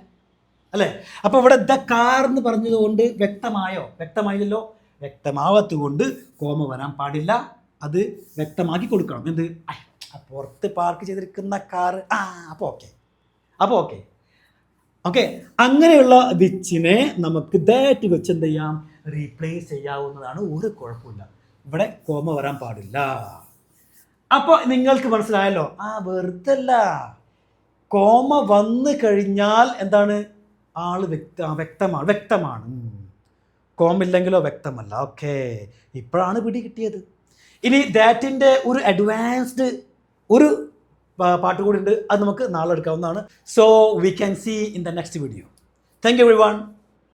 അല്ലേ? അപ്പോൾ ഇവിടെ ദ കാർ എന്ന് പറഞ്ഞതുകൊണ്ട് വ്യക്തമായോ? വ്യക്തമായില്ലല്ലോ. വ്യക്തമാവാത്തതുകൊണ്ട് കോമ വരാൻ പാടില്ല. അത് വ്യക്തമാക്കി കൊടുക്കണം. എന്ത്? പുറത്ത് പാർക്ക് ചെയ്തിരിക്കുന്ന കാർ. അപ്പോൾ ഓക്കെ. ഓക്കെ, അങ്ങനെയുള്ള വിച്ചിനെ നമുക്ക് ദാറ്റ് വെച്ച് എന്ത് ചെയ്യാം? റീപ്ലേസ് ചെയ്യാവുന്നതാണ്. ഒരു കുഴപ്പമില്ല. ഇവിടെ കോമ വരാൻ പാടില്ല. അപ്പോൾ നിങ്ങൾക്ക് മനസ്സിലായല്ലോ? വെറുതല്ല, കോമ വന്നു കഴിഞ്ഞാൽ എന്താണ്? ആള് വ്യക്തമാണ്. കോമില്ലെങ്കിലോ വ്യക്തമല്ല. ഓക്കെ, ഇപ്പോഴാണ് പിടി കിട്ടിയത്. ഇനി ദാറ്റിൻ്റെ ഒരു അഡ്വാൻസ്ഡ് ഒരു പാട്ട് കൂടി ഉണ്ട്. അത് നമുക്ക് നാളെ എടുക്കാവുന്നതാണ്. So we can see in the next video. Thank you everyone.